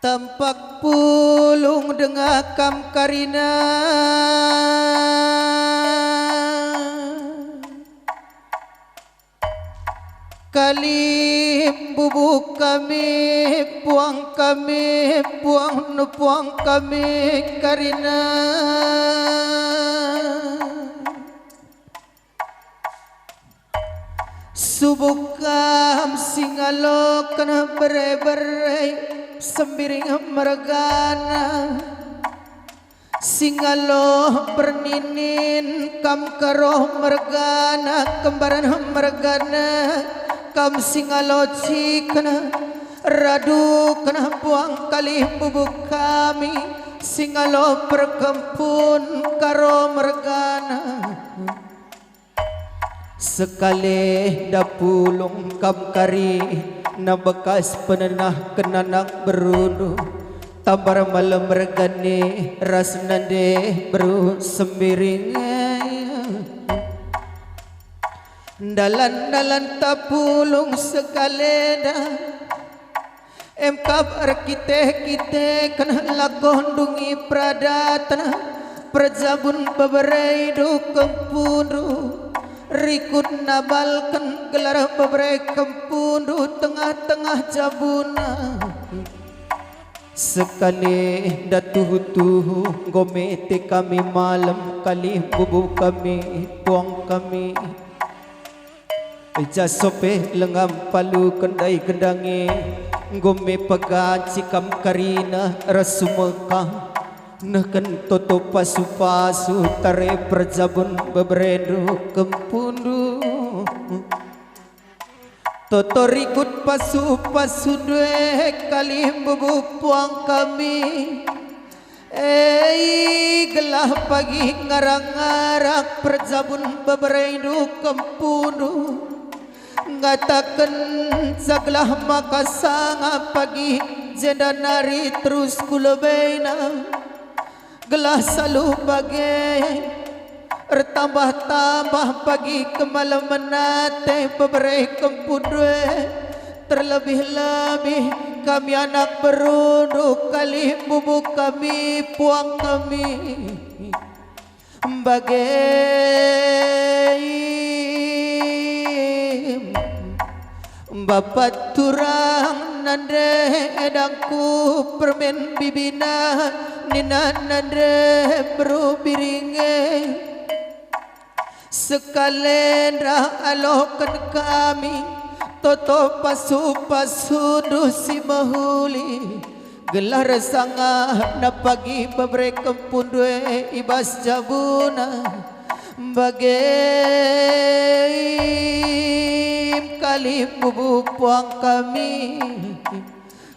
tampak pulung dengakam karina kalim bubuk kami puang nu puang kami karina subukam singalo kana bere-bere sembiring mergana singalo berninin kam karoh mergana kembaran mergana kam singalo cikna radu kana buang kali bubuk kami singalo perkempun karo mergana sekali dapulung kam kari na bekas penenah kenanak berunduh tabar malam mergane ras nande beru sembiring dalan-dalan tapulung sekali dah emkab arkite kana lakondungi pradatana perjabun beberai du kempundu rikut nabalkan gelar beberai kempundu tengah-tengah jabuna sekali datuh-tuh gomete kami malam kali bubu kami puang kami jasope lengam palu kendai kendangi gome pegaci kam karina rasumekah neken toto pasu-pasu tare perjabun beberedu kempundu toto rikut pasu-pasu due kali bubu puang kami gelah pagi ngarang-ngarak perjabun beberedu kempundu ngatakan saglah makasanga pagi jenda nari terus kulebena gelah selalu bagai bertambah-tambah pagi ke malam menate beberai kempudwe terlebih-lebih kami anak berunduh kali bubuk kami puang kami bagai bapak turang nande edangku permen bibina nina nande berubiringe sekalendra alokan kami toto pasu-pasu dusi mahuli gelar sangah na pagi bebre kempundwe ibas jabuna bagai kali bubu puang kami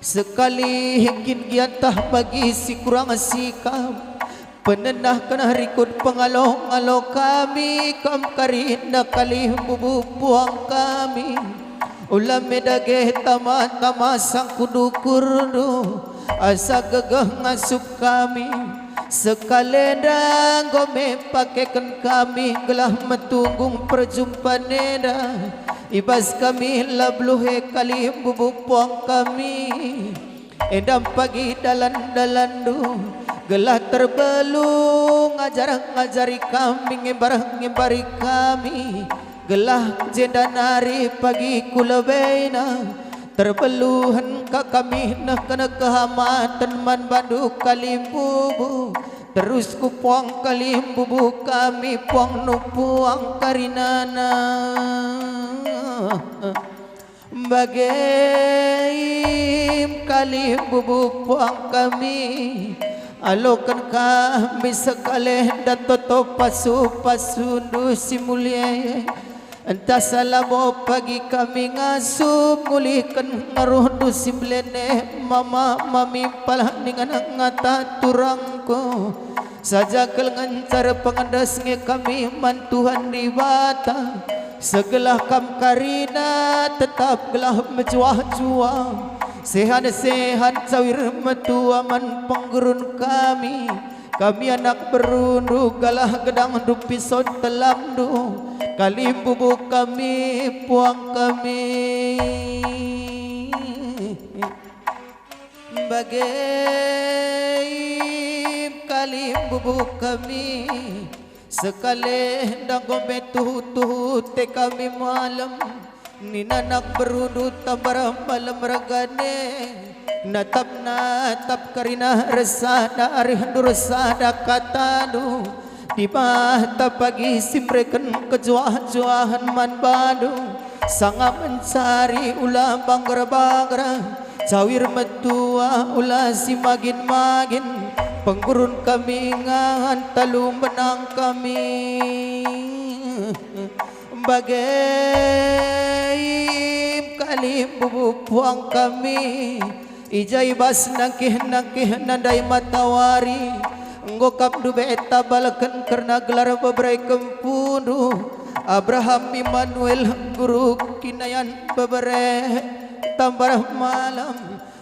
sekali hikin giatah bagi si kurang sikap penenah kena rikut pengaloh-ngaloh kami kam karina kali bubu puang kami ulam medage tama-tama sang kudu-kurdu asa gegah ngasup kami sekalendang gome pakaikan kami gelah metunggung perjumpaan neda ibas kami labluhe kali bubuk puang kami edam pagi dalan-dalan du gelah terbelung ngajari kami ngembari kami gelah jenda nari pagi kulebena terbeluhan ka kami nak kena kehamatan man bandu kalim bubu terus ku puang kalim bubu kami puang nu puang karinana bagai kalim bubu puang kami alokan kami sekali dan toto pasu-pasu dusi mulia entah salamo pagi kami ngasup mulihkan ngaruh dusi belene mama mami palah dengan ngata turangku saja kelengar pengandas nge kami mantuhan di bata segelah kam karina tetap gelah menjuah-juah sehat-sehat sawir metua man penggurun kami anak berunduh galah gedang dupisot telamdu kali bubuk kami puang kami bagai kali bubuk kami sekali dagome tuh te kami malam ninanak berudut tabar malam ragane natap karina resada arihandu resada katadu di mata pagi simreken kejuah-juahan man badu sangat mencari ulah banggra-banggra cawir metua ulah si magin-magin penggurun kami ngan talu menang kami bagai kali bubuk puang kami ijai bas nakih nandai matawari ngokap du beta balakan karena gelar babrai kempundu Abraham Immanuel guru kinayan babare tambar malam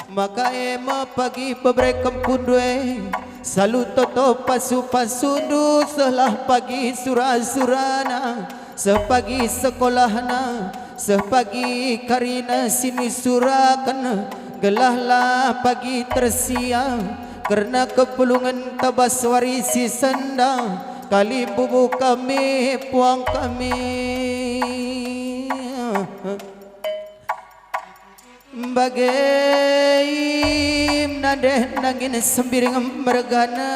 maka ema pagi babrai kempundue salu toto pasu pasudu selah pagi surah-surana sepagi sekolahna sepagi karina sini surakan gelahlah pagi tersia karena kepulungan tabaswari si senda kali bubuk kami puang kami bagai nade nangin sembiring mergana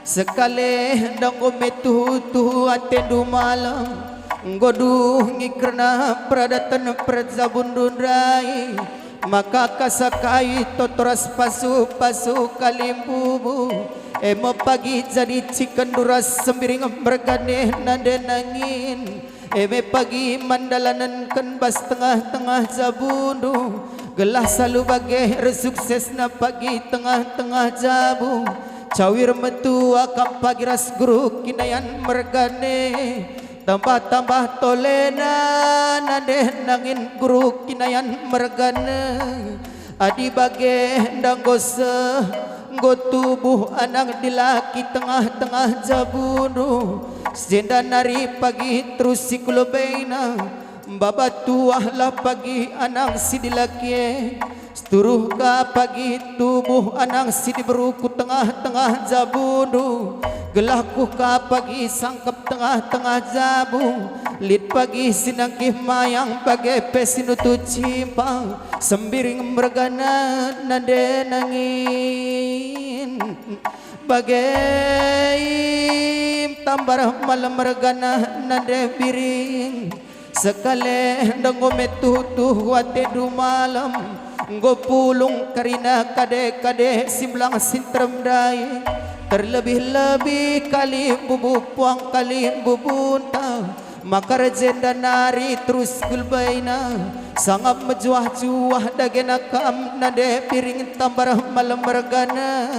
sekali danggo metu atendu malam godu ngikrna pradatan pradzabundun rai maka kasakai totoras pasu kalimbubu emo pagi jadi cikan duras sembiring bergane nade nangin eme pagi mandalanan kan bas tengah zabundu gelah salu bagai resukses na pagi tengah jabu cawir metu akam pagi ras guru kinayan mergane tambah tolena nade nangin guru kinayan mergana adi bage danggose nggo tubuh anak dilaki tengah jabunu senda nari pagi terus sikulobena babatuah lah pagi anak si dilaki seturuh ka pagi tubuh anak si diberuku tengah jabunu gelahku ka pagi sangkap tengah jabu lit pagi sinangkih mayang bagai pesinutu cimpang sembiring mergana nade nangin bagai tambar malam mergana nade biring sekali danggo metutuh wate du malam nggo pulung karina kade simblang sintrem dai terlebih-lebih kali bubuk puang kali bubunta maka rejenda nari terus gulbaina sangat mejuah-juah dagena kam nade piring tambar malam mergana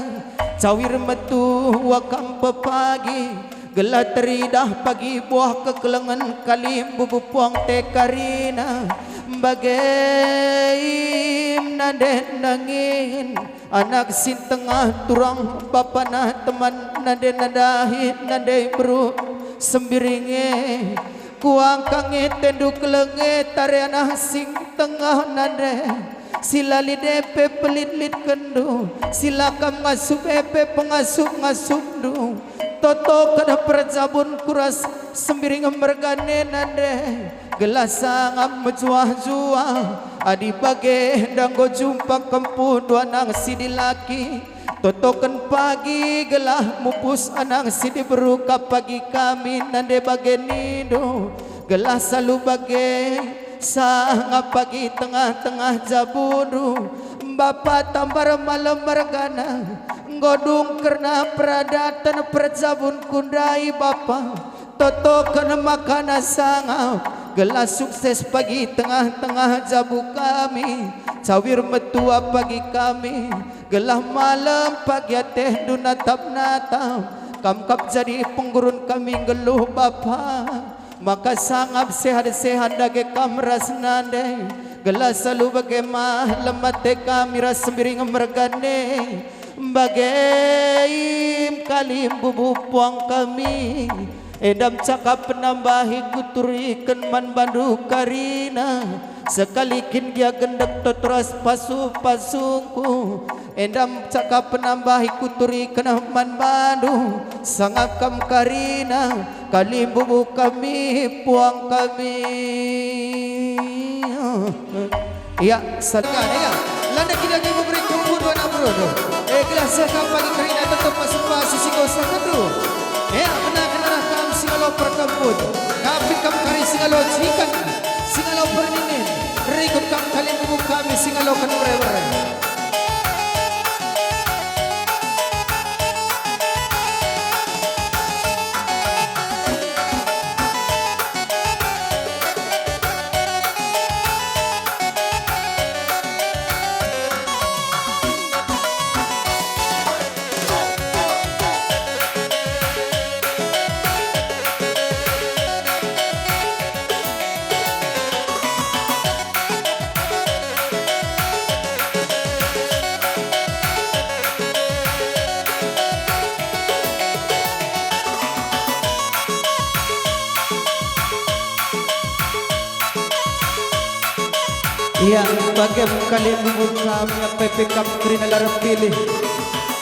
cawir metu wakam pepagi gelah teridah pagi buah kekelengan kali bubuk puang te karina bagai nade nangin anak sin tengah turang bapana teman nade nadahi nade bro sembiringe kuang kange tendu kelenge tarianah sing tengah nade sila lidepe pelit kendu silakam ngasup epe pengasup ngasup du toto kada perjabun kuras sembiring mergane nade gelas sangat menjuah-juah adi bage danggo jumpa kempu dua nang sidi laki totokan pagi gelah mupus anang sidi beruka pagi kami nande bage nido gelah salu bage sangat pagi tengah jabudu bapa tambar malam mergana ngodung karena peradatan perjabun kundai bapa totokan makana sangat gelas sukses pagi tengah jabu kami cawir metua pagi kami gelah malam pagi teh dunatap kamkap jadi penggurun kami geluh bapa maka sangap sehat dage kamras nande gelas selalu bagaimana lemate kami ras sembiring mergane bagai kali bubu puang kami Edam cakap penambahi kuturikan man bandu karina sekalikin dia gendek totras pasu pasungku. Edam cakap penambahi kuturikan man bandu sangakam karina kali bubu kami puang kami. Ya salgan ya landa kita lagi memberi kumpulan bro. Gelas sekap pagi karina tetap masuk pasi sikos satu. Ya benar-benar kam singalo perkambut kapi kam kari singalo cikan singalo perninin rikut kam kali bubu kami singalo kan bereber. Iya, bagai kali membuka PPK Krina Lara pilih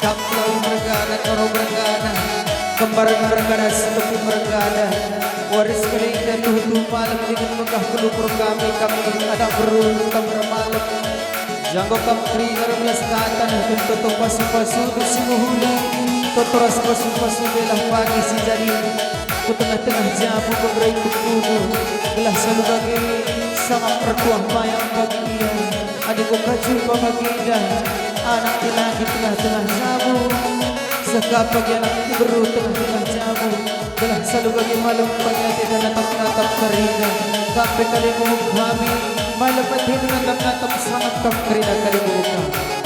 Kaplau Mergana, Karo Mergana Kembaran Mergana, Setepu Mergana Waris Keringnya Tuhu malam dengan megah kelupur kami ada beruntung malam Janggo Kapri Ngarbelas Katan Tentu pasu-pasu Dusimuhuli Totoras pasu-pasu belah pagi si jari Ku tengah-tengah jabu Beberai kukudu Gelah selalu bagi sama pertuah mayang bahagia adikku kacumpa baginda anak lagi tengah-tengah jabu sekap bagi anak beru tengah-tengah jabu telah selalu bagi malam pagi dan natap-natap kerinda kape kali muhuk kami malam pagi natap-natap sangat kap kerinda kali muhuk kami.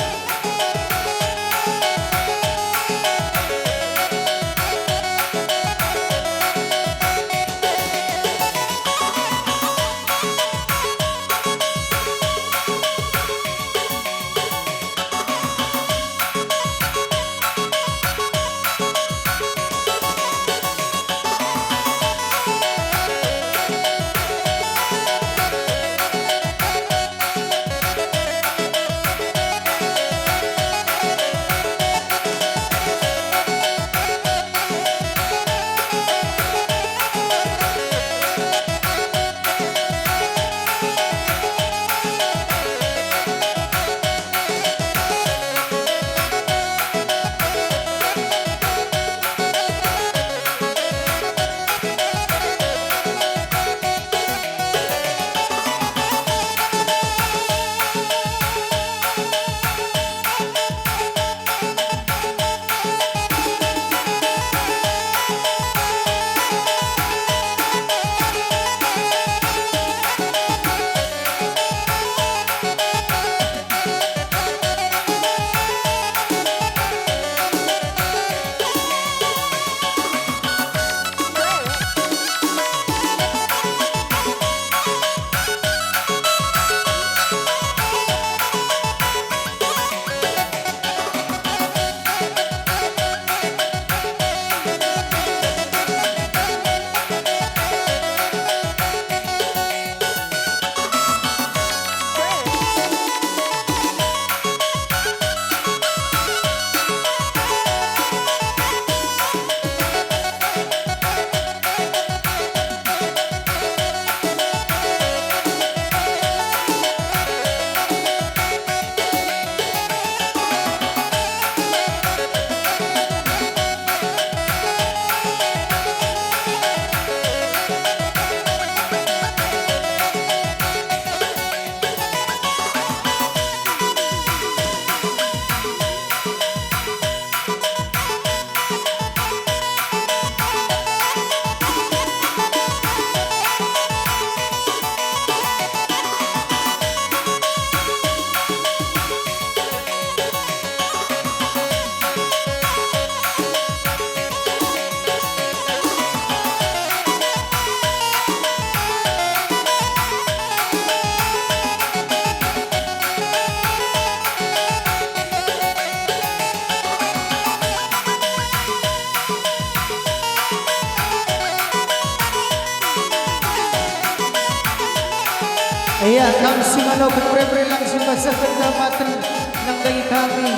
kalau berberi langsung masa kedamatan ng dagi kami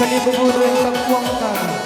kalibuburo yung pagpuang kami.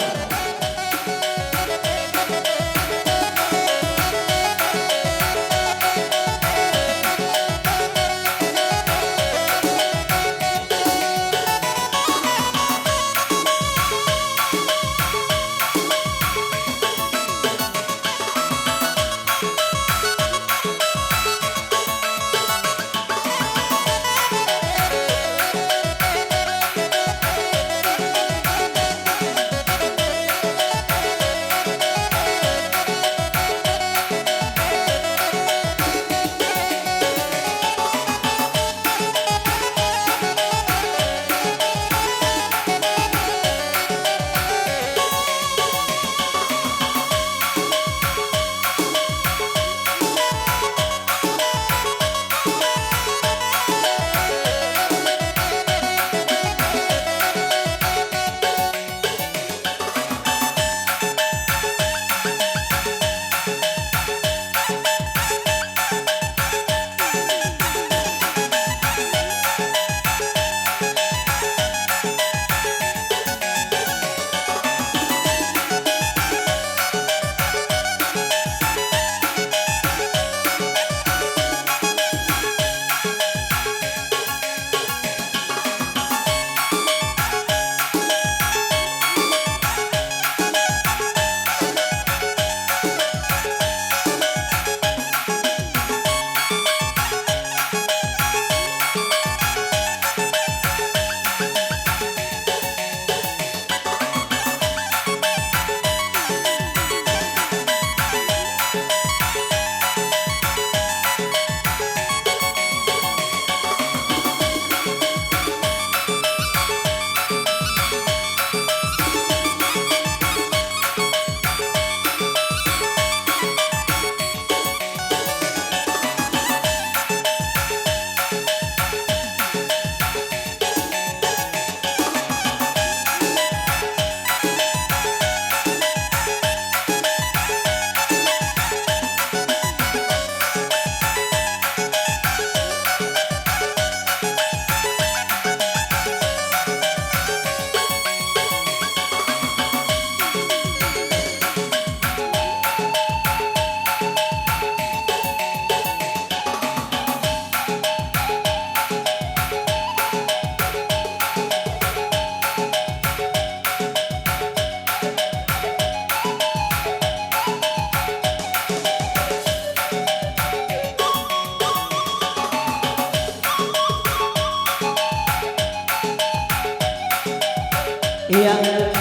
Yang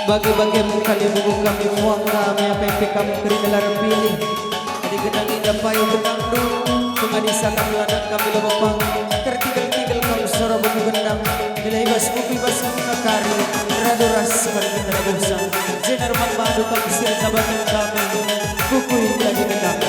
bagi-bagi kali buku kami muang kami apa yang kami keri dalam pilih di gedang indah payu gedang dulu pengadisa kami ladang kami lembang tertinggal-tinggal kami suara buku gendang nilai bas buku bas kari radu ras kami terdosa jenar mambadu kami sir jabatan kami buku ini lagi gendang.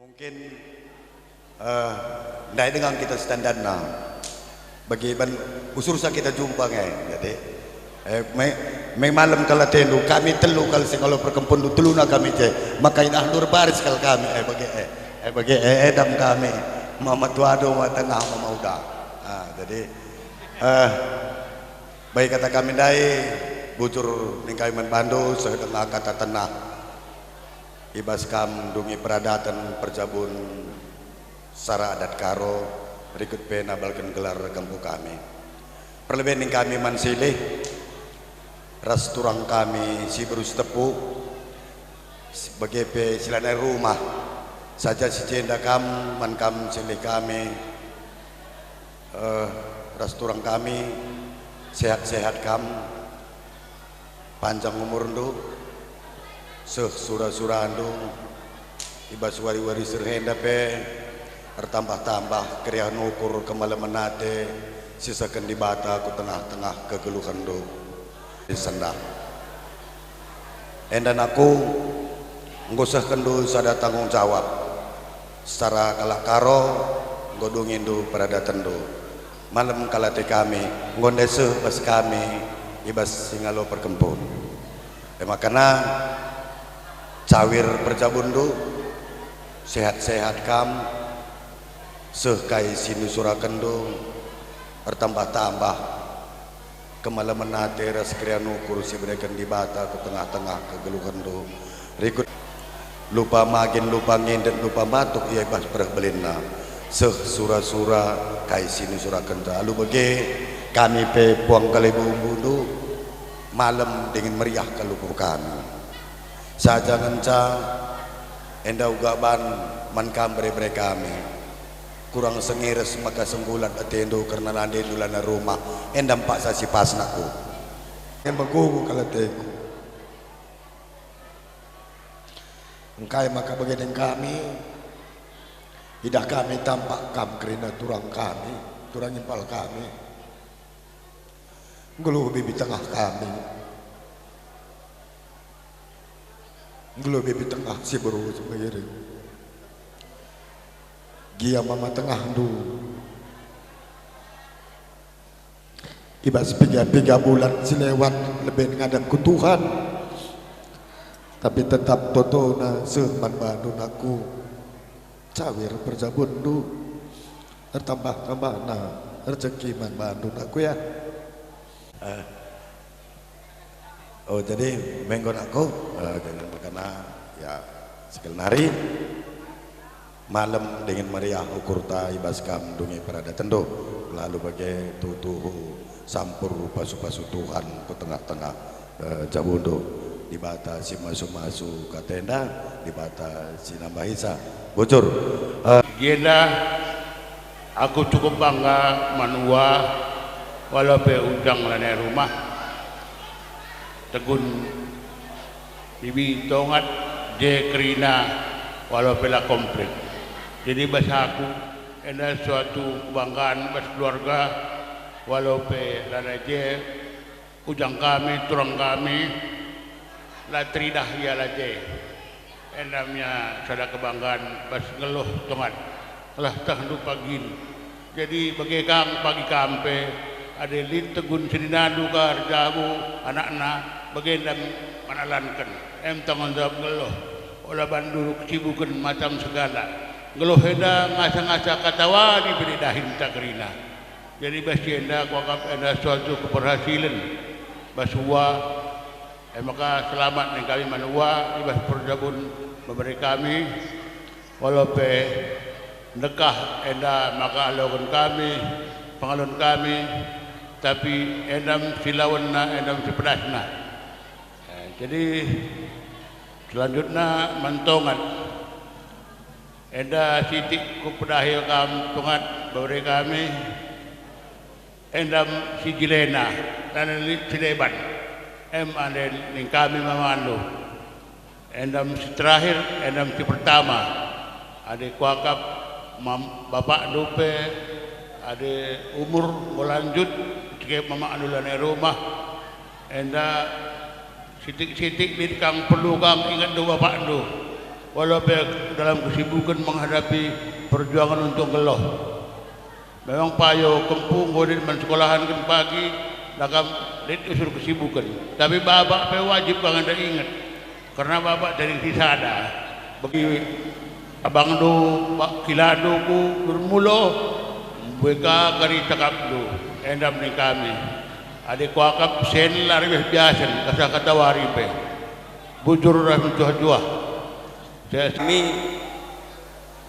Mungkin dai dengan kita standar na bagi ban usur sa kita jumpa ngai jadi may malam kala tendu kami telu kal sing kalau perkempun telu na kami je maka inah nur baris kal kami bagi edam kami mama tuado ma tengah mama uda jadi baik kata kami dai bujur ning kami Bandu sedang kata tenah ibas kam dungi peradatan perjabun sara adat karo berikut pena balkan gelar kampung kami perlebihan kami mansilih ras turang kami si berus tepu sebagai pe silanai rumah saja si jenda kam man kam silih kami ras turang kami sehat-sehat kam panjang umur ndu surah-surah andung ibas wari-wari serhenda pe bertambah-tambah kriya nukur kemalamanate sisakan di bata ku tengah-tengah kegeluhan do di sendah. Endan aku ngusahkan do sada tanggung jawab secara kalak karo godungin do peradatan do malam kalate kami ngondese bas kami ibas singalo perkempun. Makana cawir perjabundu sehat-sehat kam sehkai sinu surakendung bertambah-tambah kemalaman nate raskrianu kursi berikan di bata ke tengah-tengah kegeluhan do rikut lupa magin lupa ngindet lupa matuk ia ibas berbelina seh sura-sura kai sinu surakenda lalu bagi kami pe puang kali bumbu malam dengan meriah kaluku kami saja ngenca enda ugaban man kambre bre kami kurang sengiris maka senggulat atendo karena lande dulana rumah endam pak sasi pasnaku yang bagugu kalateku engkai maka bagian kami idah kami tampak kam kerina turang kami turang impal kami ngeluh bibi tengah kami ngeluh bibi tengah si beru sebagai gia mama tengah du ibas 3 bulan silewat lebih ngadap ku Tuhan tapi tetap totona seman bandun aku cawir perjabun du tertambah-tambah nah rezeki man bandun aku ya. Oh jadi menggon aku dengan makana ya sekali hari malam dengan meriah ukur ta ibas kam dungi perada tendo lalu bagai tutuhu sampur pasu-pasu Tuhan ke tengah-tengah jabundo di bata si masu-masu ke tenda di bata si nambahisa bocor gila aku cukup bangga manua walau pe undang lane rumah tegun bibi tongat je kerina walau pela komplit jadi bahasa aku ada suatu kebanggaan bas keluarga walau pe lana je ujang kami turang kami la tridah ya la je endamnya sada kebanggaan bas ngeluh tongat lah tahdu pagi jadi bagi kang pagi kampe ada lid tegun sininadu karjabu anak-anak bagendam manalankan tanggung jawab ngeluh olah banduru kecibukan macam segala ngeluh heda ngasa-ngasa katawa diberi dahin takrina jadi basi enda kuakap enda suatu keberhasilan basua maka selamat nih kami manua ibas perjabun memberi kami walau pe nekah enda maka alokan kami pengalun kami tapi endam silawanna endam sepedasna jadi selanjutnya mentongat enda sitik ku pedahil kam tongat beri kami endam si Jilena dan Cileban aden ning kami mamandu endam si terakhir endam si pertama adik kuakap bapak dupe ada umur melanjut jika mama anulane rumah enda sitik-sitik di kang perlu kang ingat dua bapak do walau dalam kesibukan menghadapi perjuangan untuk geloh memang payo kempung godin man sekolahan kan pagi lakam dit usur kesibukan tapi bapak wajib kang anda ingat karena bapak dari sisada bagi abang do kilado ku bermulo buka kari takap do endam ni kami adik kuakap sen lari biasa kasa kata waripe bujur rahmi juah kami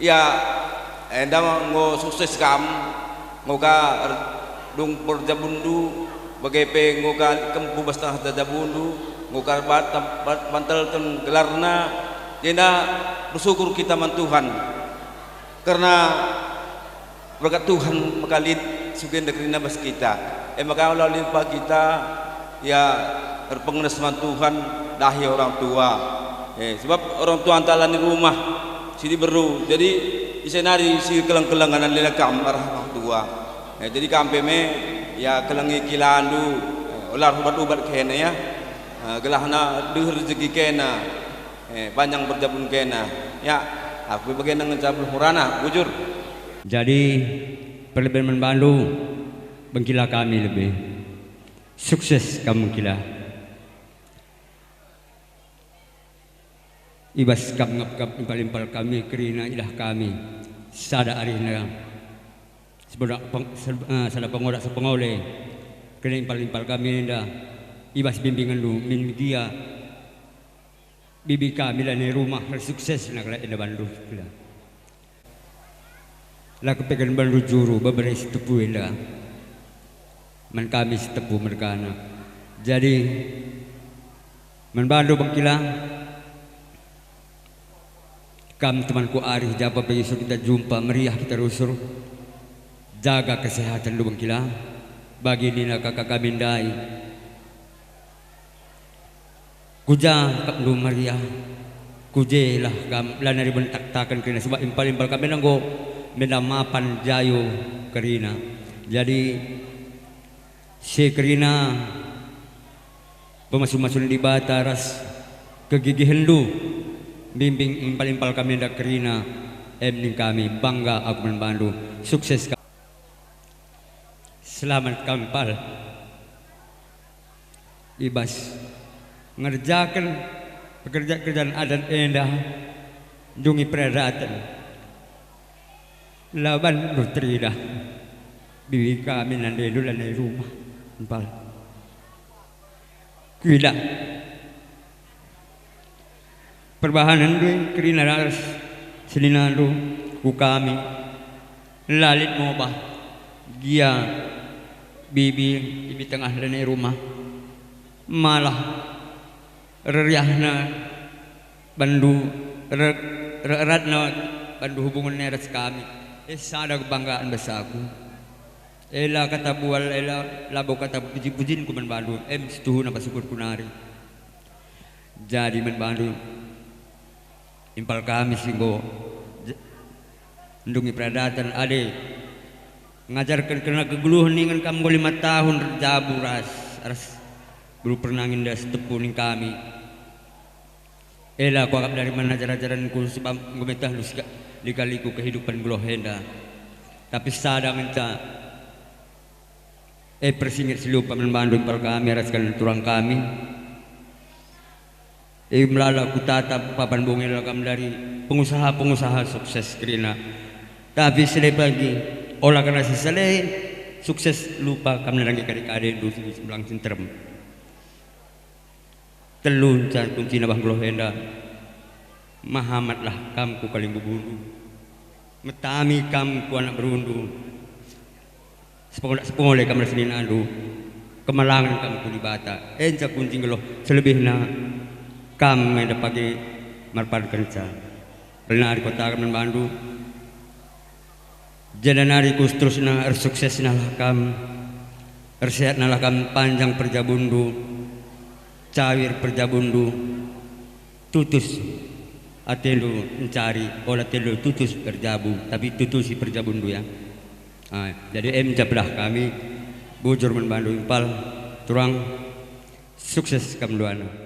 ya endam ngo sukses kam ngoka dung perjabundu bagai ngoka kempu bastah jabundu ngoka bantal ten gelarna jena bersyukur kita man Tuhan karena berkat Tuhan makalit sugen dekrina bas kita maka Allah limpah kita ya terpengenes man Tuhan dahi orang tua sebab orang tua antalan di rumah sini beru jadi isenari si kelang-kelangan lelakam arah orang tua Jadi kampe me ya kelengi kilandu ular ubat-ubat kena ya. Gelahna deuh rezeki kena. Panjang berjabun kena. Ya, aku bagian ngecabul hurana bujur. Jadi perlebihan Bandung bengkila kami lebih sukses kamu kila. Ibas kap ngap impal kami kerina ilah kami sada arina sada pengodak sepengole kerina impal kami nda ibas bimbingan lu min dia bibi kami lah ni rumah sukses nak ida Bandung kila. Lah kepegan Bandung juru beberapa setepu ida man kami setepu mereka anak. Jadi man Bandung bengkila kam temanku Arif japa besok kita jumpa meriah kita rusur jaga kesehatan lu bengkila bagi nina kakak kami ndai kuja kap lu meriah kuje lah kam lanari bentak takan kerina sebab impal kami nanggo menamapan jayo kerina. Jadi si kerina pemasu-masun di bataras kegigihan lu bimbing impal kami ndak kerina emning kami bangga aku Bandung sukses selamat kampal ibas ngerjakan pekerjaan adat endah dungi peradaatan laban nutrida bibi kami nande dulu di rumah empal kuila perbahanan dui kerina ras seninando ku kami lalit mo ba gia bibi tengah di rumah malah reriahna bandu eratna bandu hubungan neras kami sada kebanggaan besaku ela kata bual ela labo kata puji-pujin ku man Bandung setuhu na basukur kunari. Jadi man Bandung impal kami singgo ndungi peradatan ade ngajarkan kena keguluhan ningan kamu 5 tahun jabu ras belum pernah ngindas tepu ning kami ela ku akap dari mana ajaran ku sebab ngumetah lu likaliku kehidupan glohenda tapi sadang enta persingit silupa man Bandung impal kami raskan turang kami melala ku tatap papan bungil kami dari pengusaha-pengusaha sukses kerina tapi selai lagi olah karena selai sukses lupa kami lagi kade-kade dulu sebelang sinterem teluncan kunci nabah glohenda Mahamat lah kamku kaling bubundu metami kamku anak berundu sepengoleh kamar senin adu kemalangan kamku di bata enca kunci geloh selebihna kami ada pagi marpad kerja benar di kota kami Bandung jalanari terus na sukses na lakam sehat na lakam panjang perjabundu cawir perjabundu tutus atelu mencari olah telu tutus perjabu tapi tutusi perjabundu ya jadi jablah kami bujur men Bandung impal turang sukses kamduana.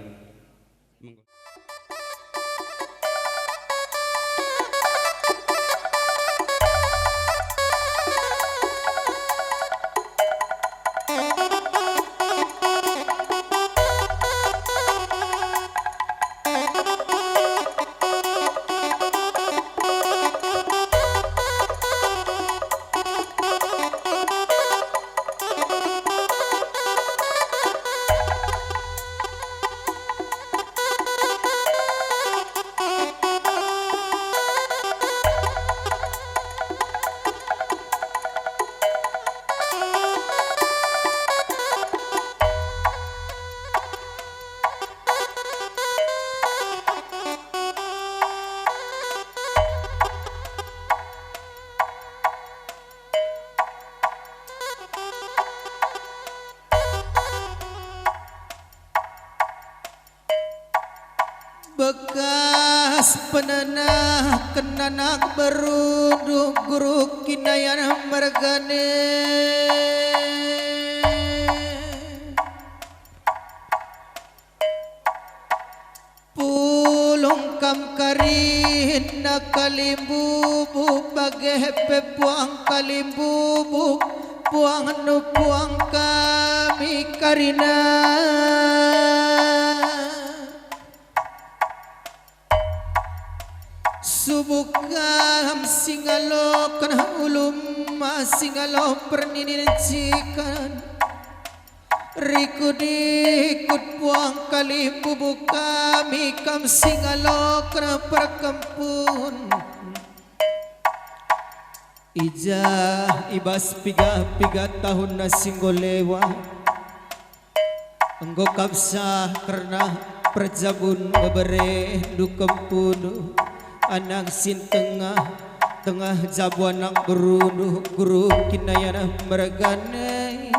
bekas ibas penenah kenanak berunduk guru kinayan mergane pulung kam karin na kalimbubu bageh pepuang kalimbubu puang nu puang kami karina subukam singalo kana ulum singalo perninincikan rikut-ikut puang kali bubuk kami kam singalo kana perkempun ijah ibas piga tahun na singgolewa enggo kapsa karena perjabun babere dukempudu anak sin tengah jabu anak berunuh guru kinayana meragane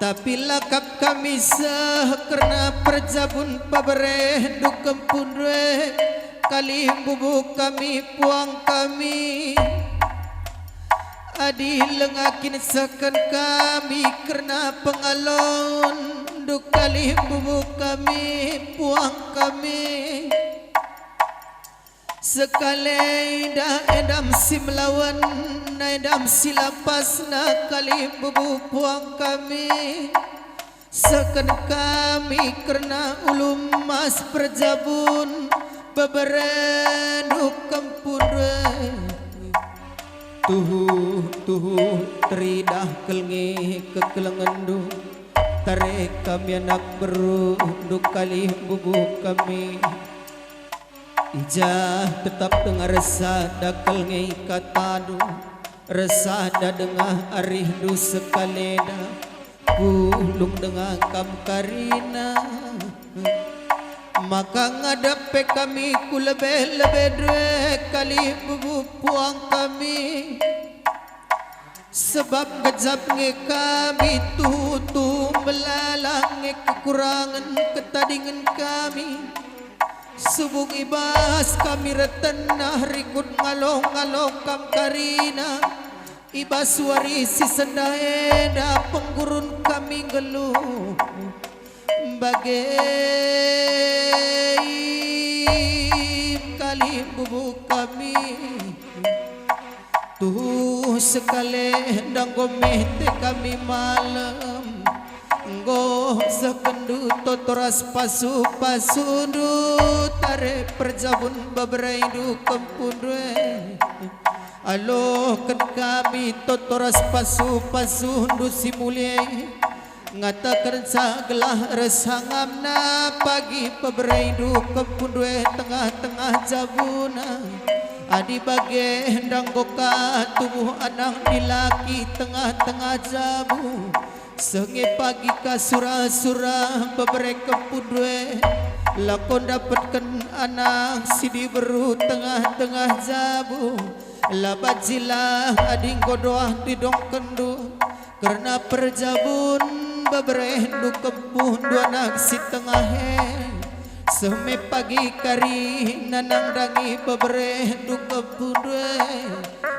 tapi lakap kami sah karena perjabun babere dukempundwe kali bubuk kami puang kami adi lengakin sakan kami karena pengalon duk kali bubuk kami puang kami sekali dah edam si melawan na edam si lapas na kali bubuk puang kami sakan kami karena ulum mas perjabun beberendu kampun tuhu teridah kelngi kekelengendu tarik kami anak berunduk kali bubuk kami ijah tetap dengar resah dakal ngai katadu resah da dengah arihdu sekaleda pulung dengan kam karina maka ngadape kami ku lebih dua kali bubu puang kami sebab gejap nge kami tutu melalang nge kekurangan ketadingan kami subuk ibas kami retenah rikut ngalong-ngalong kam karina ibas warisi sendaeda penggurun kami geluh bagai kali bubuk kami tuh sekali hendang gomete kami malam nggo sekendu totoras pasu pasundu tare perjabun babraidu kempundwe alo ken kami totoras pasu pasundu simulie ngatakan sagelah resangamna pagi peberaidu kepundwe tengah-tengah jabuna adi bage hendang goka tubuh anak dilaki tengah-tengah jabu senge pagi kasura-sura beberek kepundwe lakon dapatkan anak sidi beru tengah-tengah jabu labajilah adi godoah didong kendu karena perjabun beberendu kempuh dua anak si tengah seme pagi kari nanang dangi beberendu kempuh dua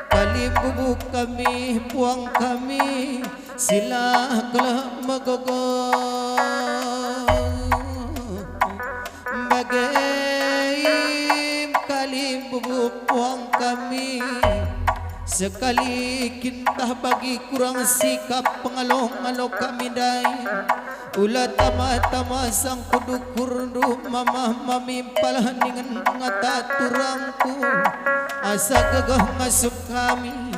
kali bubuk kami puang kami sila kelah megogo bagai kali bubuk puang kami sekali kintah bagi kurang sikap pengalong-along kami dai ulah tama-tama sang kudu kurdu mamah mamimpalah dengan ngata turangku asa gegah masuk kami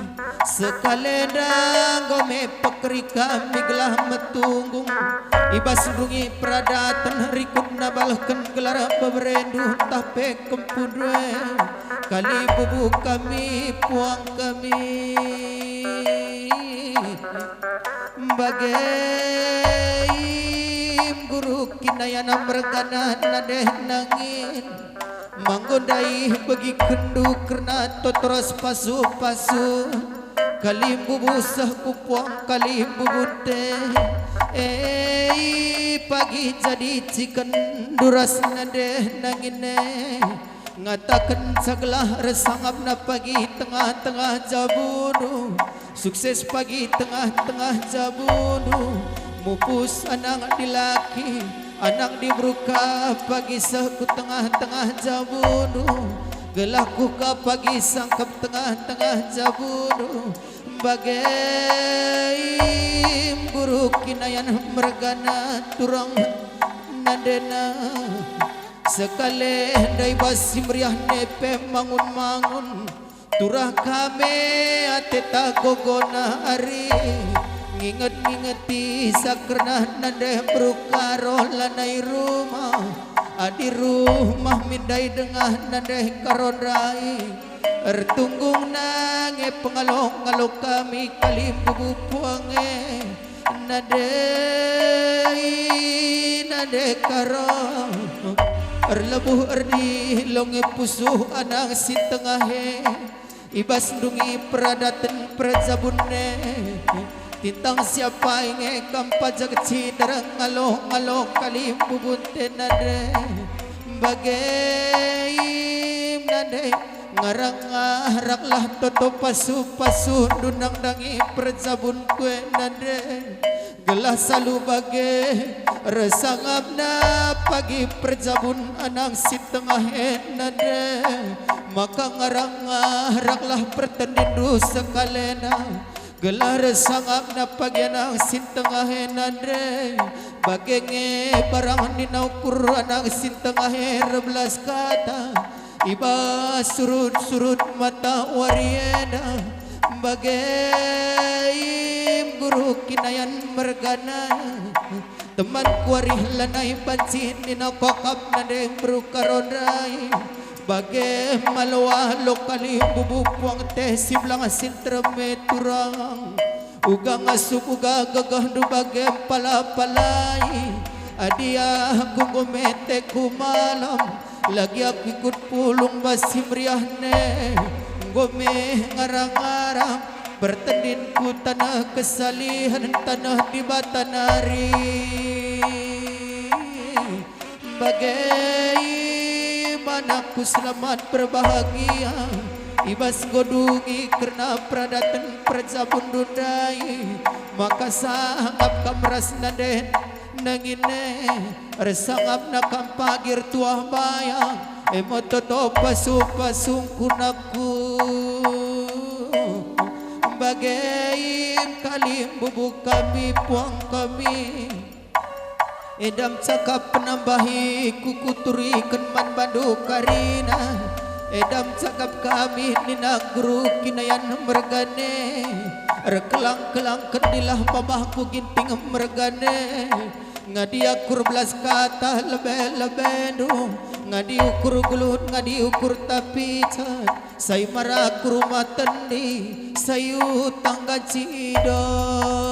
sekali dah gome pekeri kami gelah metunggung ibas dungi peradatan rikut nabalkan gelar beberendu tape kempudwe kali bubuk kami puang kami bagai guru kinayana mergana nadeh nangin manggodai bagi kendu kerna totoras pasu-pasu kali bubusah kupuang kali bubute pagi pagi jadi cikan duras nade nangine ngatakan saglah resangap na pagi tengah-tengah jabunu sukses pagi tengah-tengah jabunu mupus anak dilaki anak dibruka pagi saku tengah-tengah jabunu gelaku ka pagi sangkap tengah-tengah jabunu bagai guru kinayan mergana turang nadena sekali dai basi meriah nepe mangun-mangun turah kami ateta gogona hari nginget-ngingeti sakrna nade berukaro lanai rumah adi rumah mindai dengah nade karonrai ertunggung nange pengalok-ngalok kami kali bubupuange nade karo erlebuh erdi longe pusuh anang sintengahe ibas dungi peradatan perjabunne tintang siapa inge kampajak ciderang ngalok-ngalok kali bubunte nade bagai nade ngarang-ngaraklah toto pasu-pasu dunang dangi perjabun kue nade gelah salu bagai resangap na pagi perjabun anang si tengah nade maka ngarang-ngaraklah pertendindu sekalena gelah resangap na pagi anang si tengah nade bagai nge barang ninaukur anang si tengah 12 kata iba surut-surut mata wariena bagai guru kinayan mergana teman kuarih lanai banci nina kokap nade berukaronrai bagai malwa lokali bubupuang teh siblang sintreme turang ugang asuk uga gagah du bagai pala-palai adia gumete kumalam lagi aku ikut pulung basi meriahne gome ngarang-ngarang bertendinku tanah kesalihan tanah di batanari bagai mana ku selamat berbahagia ibas godungi karena pradatan perjabun dudai maka sangap kamras naden nangine resangap nakam pagir tuah bayang emototo pasu-pasung kunaku bagai kali bubuk kami puang kami edam cakap penambahi kukuturi kenman bandu karina edam cakap kami nina guru kinayan mergane rekelang-kelang kendilah mamahku ginting mergane ngadi akur belas kata lebe-lebe dong ngadi ukur gulut ngadi ukur tapi cat saya marah ku rumah tendi sayu tangga cidong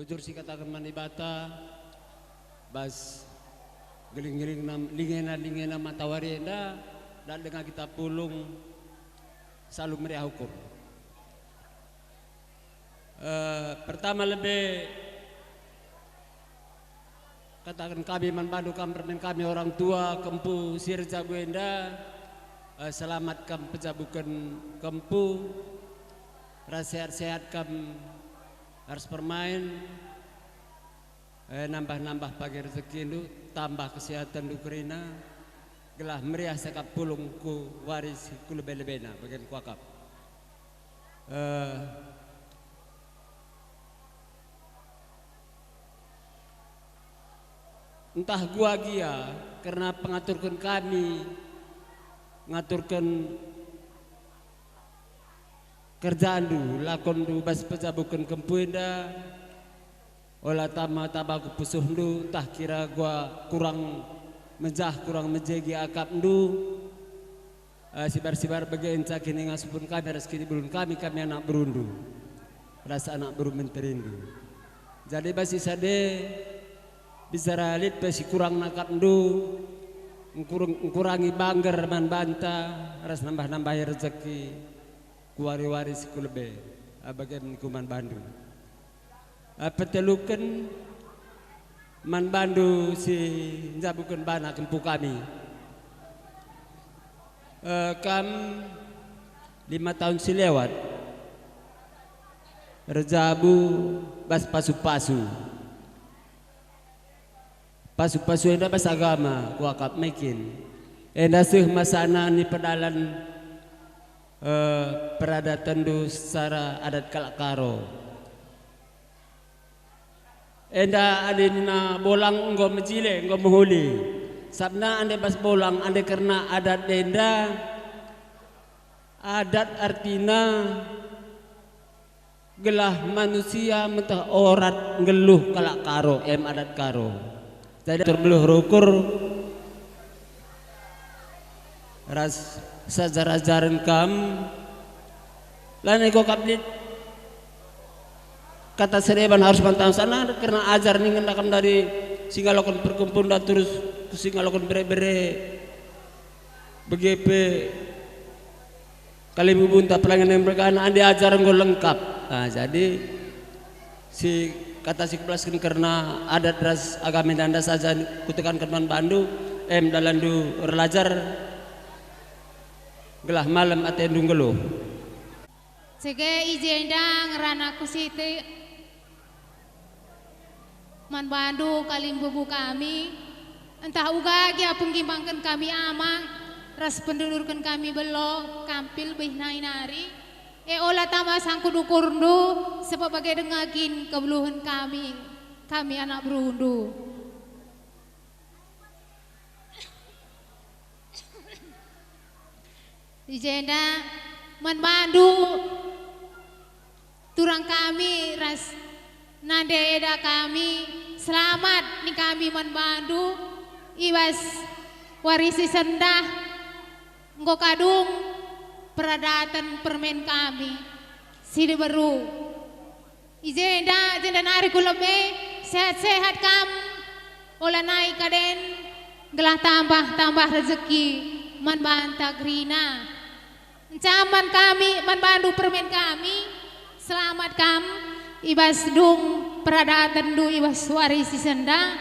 bujur si katakan manibata bas geling-geling lingena matawari enda dan dengan kita pulung selalu meriah hukum. Pertama lebih katakan kami manbandu kami orang tua kempu sirja buenda selamatkan pejabukan kempu sehat-sehat kam harus bermain nambah-nambah pagi rezeki lu tambah kesehatan lu kerina gelah meriah sekap pulung ku waris ku lebih-lebihna bagian kuakap entah gua gia karena pengaturkan kami ngaturkan kerjaan du lakon du bas pejabukan kempuenda olah tabaku pusuh du entah kira gua kurang menjegi akap du sibar-sibar bagian cakini ngasupun kami rezeki belum kami anak berundu rasa anak beruminterindu jadi basi sade bisa ralit pasti kurang nakap ndu ngurangi bangger man banta ras nambah rezeki kuwari-waris ku lebih bagian kuman Bandung petelukan man Bandu si jabukan bana kempu kami kam 5 tahun silewat rejabu bas pasu-pasu enda bas agama kuakap mekin enda sih masana ni pedalan peradatan du secara adat kalakaro enda adina bolang enggo mejile enggo menghuli sabna ande bas bolang ande karena adat enda adat artina gelah manusia mentah orat ngeluh kalakaro adat karo jadi terbeluh rukur ras sajar-ajaran kam lan ego kaplit kata sereban harus pantang sana karena ajar nih ngendakam dari singalokon perkumpul dan terus ke singalokon bere-bere BGP kali bubunta pelangan yang mereka andi ajaran gue lengkap nah jadi si kata si kelaskan karena adat ras agama danda saja kutekan keman Bandu dalandu relajar gelah malam atendung geluh sege ijenda ngerana kusiti man Bandu kalim bubu kami entah uga gia penggimbangkan kami ama ras pendulurkan kami belo kampil bihnai nari olah tambah sangku dukurundu sebab bagai dengagin kebeluhan kami anak berundu dijenda man Bandu turang kami ras nande eda kami selamat nih kami man Bandu iwas warisi sendah nggo kadung peradatan permen kami sini baru jenda nari kulebe sehat-sehat kam olah naik kaden gelah tambah rezeki man banta grina caman kami man Bandu permen kami selamat kam ibas dung peradatan du ibas warisi senda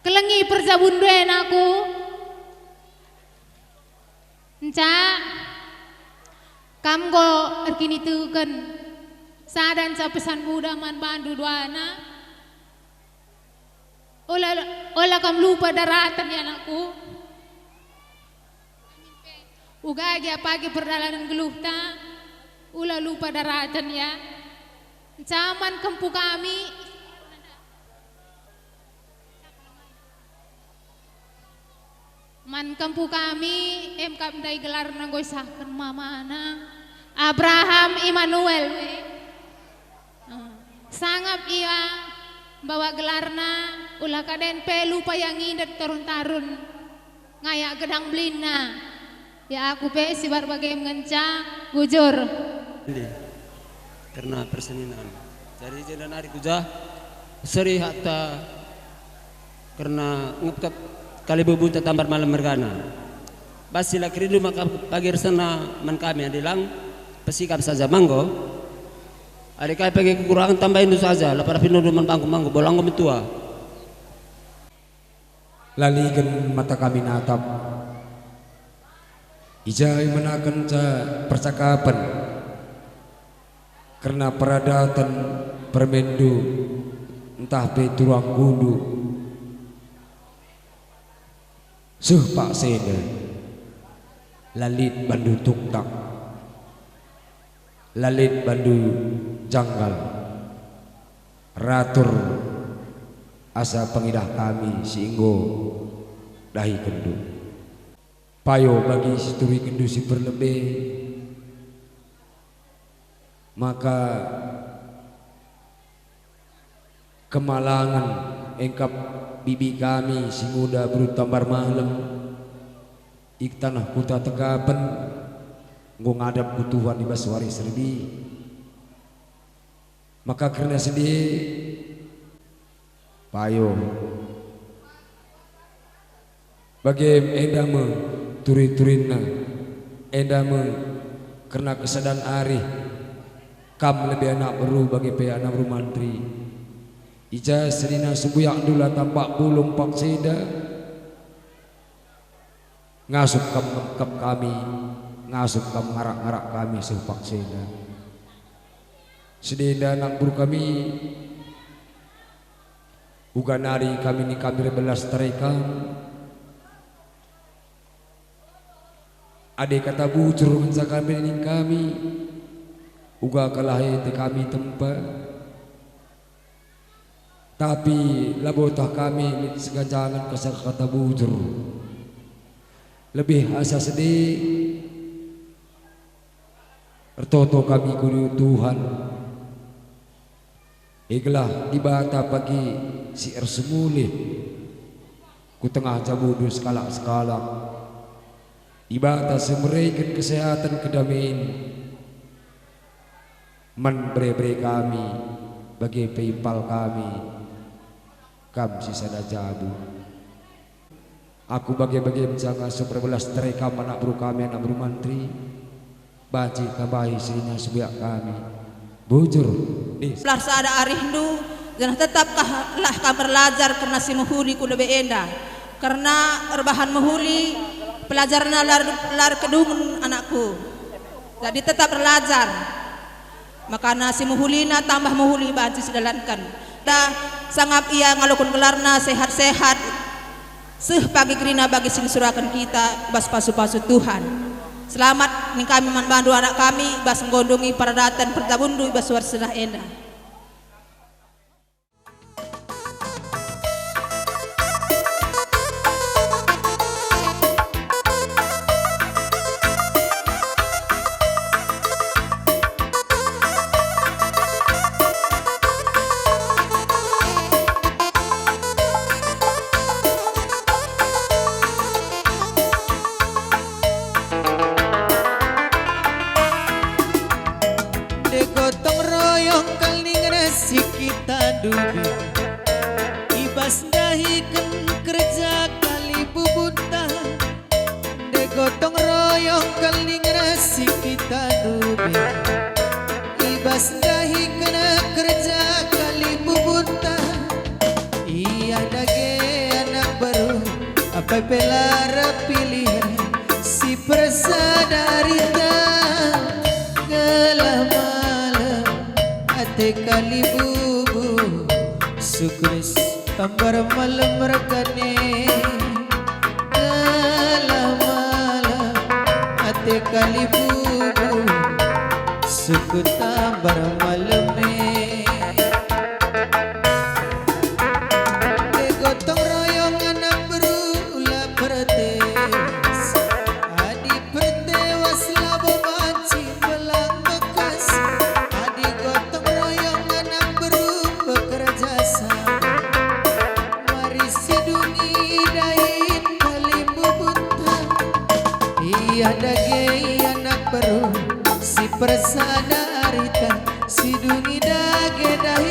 kelengi perjabunduen aku kam go erkini tuken sadan sa pesan Buddha man Bandu duana ola kam lupa daratan ya anakku uga dia pagi perdalanan geluhta ula lupa daratan ya zaman kempu kami man kempu kami kam dai gelar nanggoy sahkan mamana Abraham Immanuel sangap ia bawa gelarna ulah kaden pelu payang indet tarun-tarun ngayak gedang blina ya aku pe si berbagai mengenca bujur karena perseninan dari jalan hari kuja seri hatta karena ngepkap kali bubunta tambar malam mergana basila kerindu maka pagi sana man kami adilang pesikap saja manggo adik kaya pakai kekurangan tambahin itu saja lapar pinudu man manggo bolang tua laligan mata kami natap ijai menakan percakapan karena peradatan permendu entah petuang gundu Pak Seda lalit bandu tuktak lalit bandu janggal ratur asa pengidah kami singgo dahi kendu payo bagi situri kendu si berlebih maka kemalangan engkap bibi kami si muda berutambar malam ik tanah kuta tekapan nggo ngadap kutuhan di baswari serbi maka karena sedih payo bagi endame turi-turina endame karena kesadaan ari kam lebih anak baru bagi pihak anak rumantri ija serina sebuyak dula tampak bulung pak seda ngasup kam kami ngasup kam ngarak-ngarak kami sepak seda sedenda anak buru kami uga nari kami ni kami rebelas terekam ade kata bujur menjaga kami uga kalahi te kami tempat tapi labotah kami segajangan kesal kata bujur lebih asa sedih ertoto kami kudu Tuhan iklah dibata pagi si ersemulih ku tengah jabudu sekala-sekala ibata semerikan kesehatan kedamaian man bre-bre kami bagi paypal kami kam sisada jabu aku bagi-bagi menjaga seperbelas terekam anak buru kami anak buru mantri baci kabahi sirinya sebiak kami bujur Lar saada arindu dan tetaplah kabar lajar karena si muhuli ku lebih endah karena erbahan muhuli pelajarnya lar kedung anakku jadi tetap belajar maka nasi muhulina tambah muhuli banci sedalankan dah sangap ia ngalukun gelarna sehat-sehat seh pagi kerina bagi sing surakan kita bas pasu-pasu Tuhan selamat ning kami man bandu anak kami bas nggondongi paradatan pertabundu bas warsenah endah gotong royong keling resi kita dubi ibas dahikan kerja kali bubunta de gotong royong keling resi kita dubi ibas dahikan kerja kali bubunta iya dage anak baru apa pelara pilihan si persadarita gelama ate kali bubu sukres tambar malam regane malam ate kali bubu suku tambar malame de gotong royong anak berula pertes adi pertewas labo banci belang bekas adi gotong royong anak beru bekerja sama mari sidungi dahin kali bubunta iya dage anak beru si persadarita sidungi dage dahin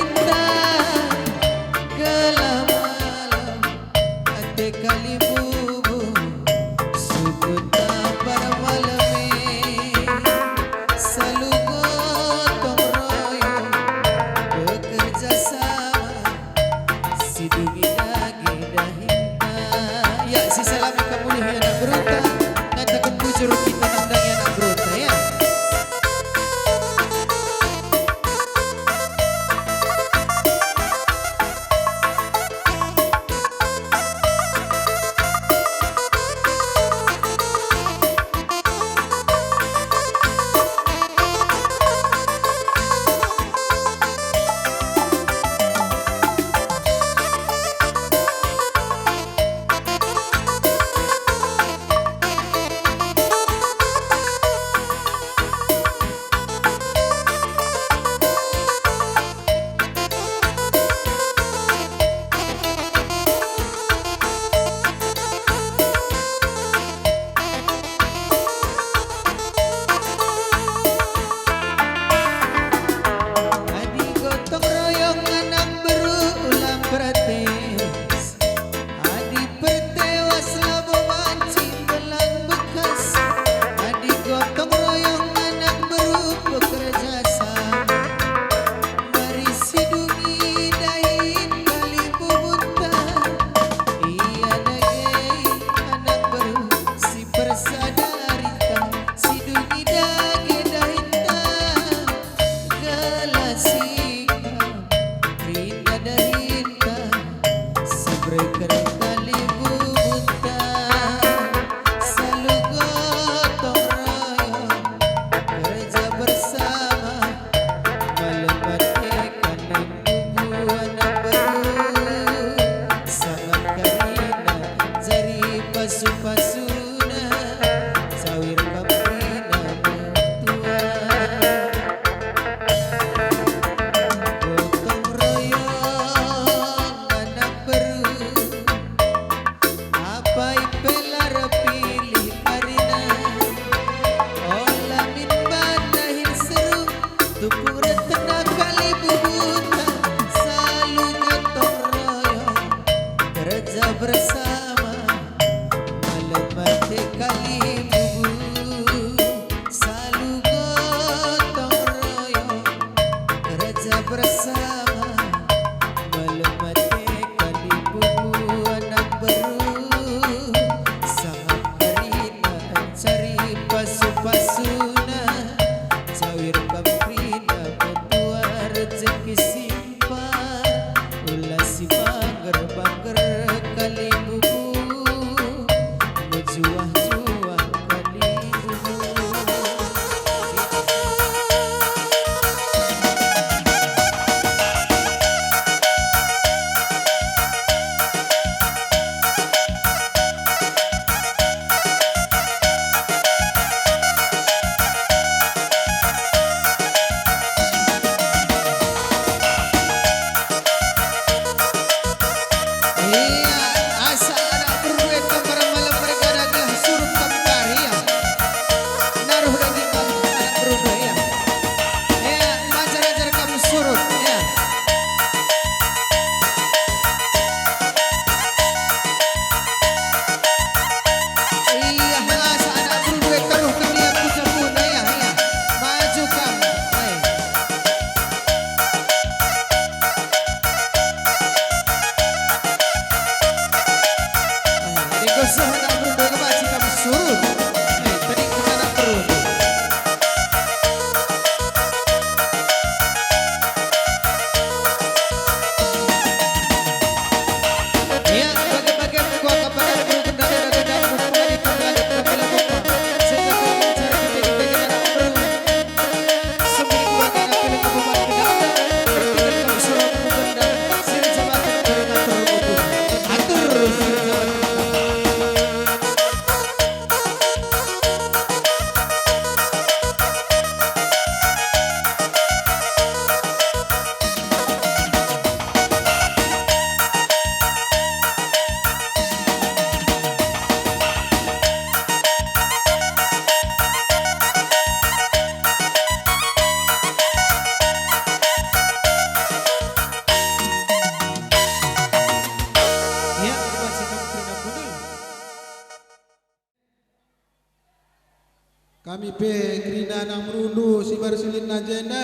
kami pe krina nang merundu si barsilin najenda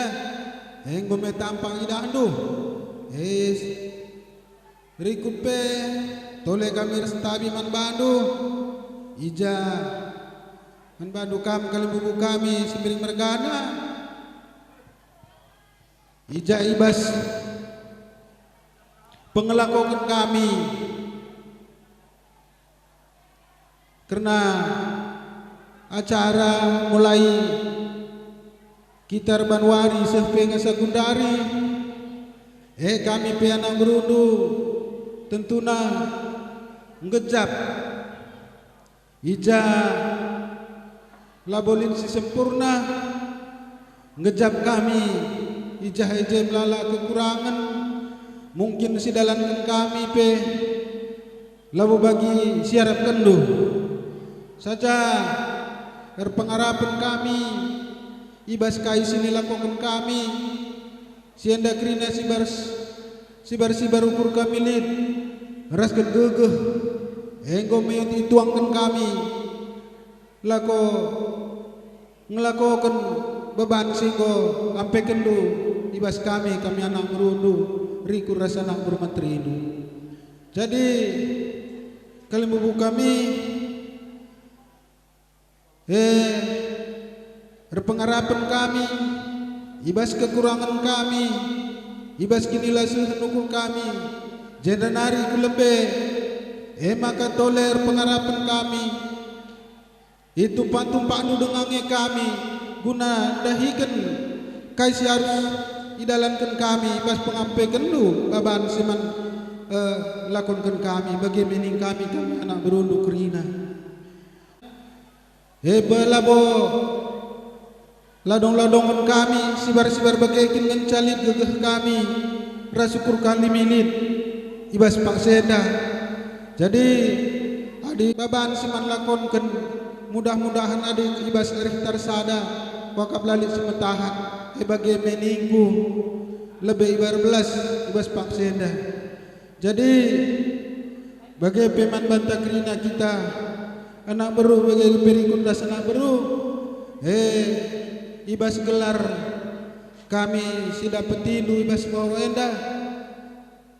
heng bome tampang idandu es berikut pe tole kami restabi man bandu ija man bandu kam kalibubu kami sembiring mergana ija ibas pengelakokan kami karena acara mulai Kitar Banwari Sehpenga Sagundari kami pianang berundu tentuna ngejap ija labolin si sempurna ngejap kami ija ejem lala kekurangan mungkin si dalankan kami pe labu bagi siarap kendu saja pengarapan kami ibas kai sini lakukan kami sienda krina sibar ukur kami lid ras gegeh enggo meut ituangkan kami lako ngelakokan beban singgo sampai kendu ibas kami anak merundu riku rasa anak bermenteri itu jadi kalimubu kami berpengarapan kami ibas kekurangan kami ibas kinilah sehenukul kami jendanari kulebe maka toler pengarapan kami itu pantum-pandu dengannya kami guna dahikan kaisi harus idalankan kami ibas pengampekan lu baban siman lakonkan kami bagaimana kami anak berundu kerina belabo ladong-ladongan kami sibar-sibar bagaikin mencalit gegeh kami rasukur kali milit ibas pak seda jadi adik baban siman lakonkan mudah-mudahan adik ibas arif tarsada wakab lalit semetahan bagaimana minggu lebih ibar belas ibas pak seda jadi bagai peman bantakrina kita anak beru bagai perikun das anak beru ibas gelar kami si dapetindu ibas mawenda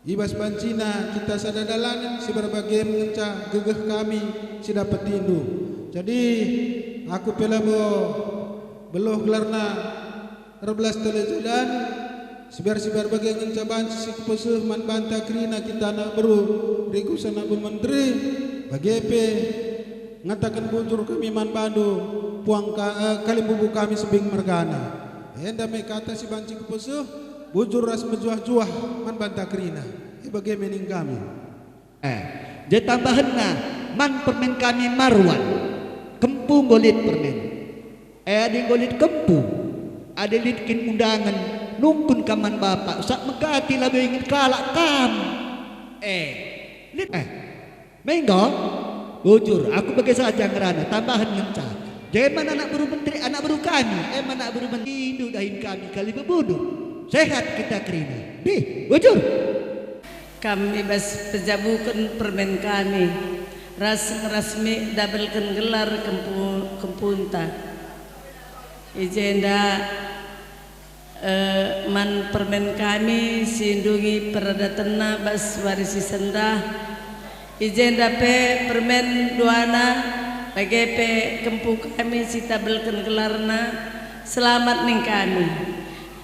ibas pancina kita sadadalan si berbagai mengenca gegeh kami si dapetindu jadi aku pelabo beloh gelarna 12 telejalan sibar bagai ngenca banci si kepesuh man bantakrina kita anak beru riku sana bu menteri bagepe ngatakan bujur kami man bandu puang kalibubu kami sebing mergana enda me kata si banci kepesuh bujur ras mejuah-juah man bantakrina bagaimana kami dia tambahanna man permen kami marwan kempu golit permen ada golit kempu ada litkin undangan nungkun kaman bapak sak megati labe ingin kalak kam menggo bujur aku bagai saja ngerana tambahan ngenca jangan anak buru menteri anak buru kami anak buru menteri Hindu dahin kami kali bebunuh sehat kita kerina di bujur kami bas pejabukan permen kami rasmi dabelkan gelar kempunta ijenda man permen kami sindungi peradatana bas warisi sendah ijenda pe permen duana bagi pe kempu kami si tabelkan gelarna selamat ning kami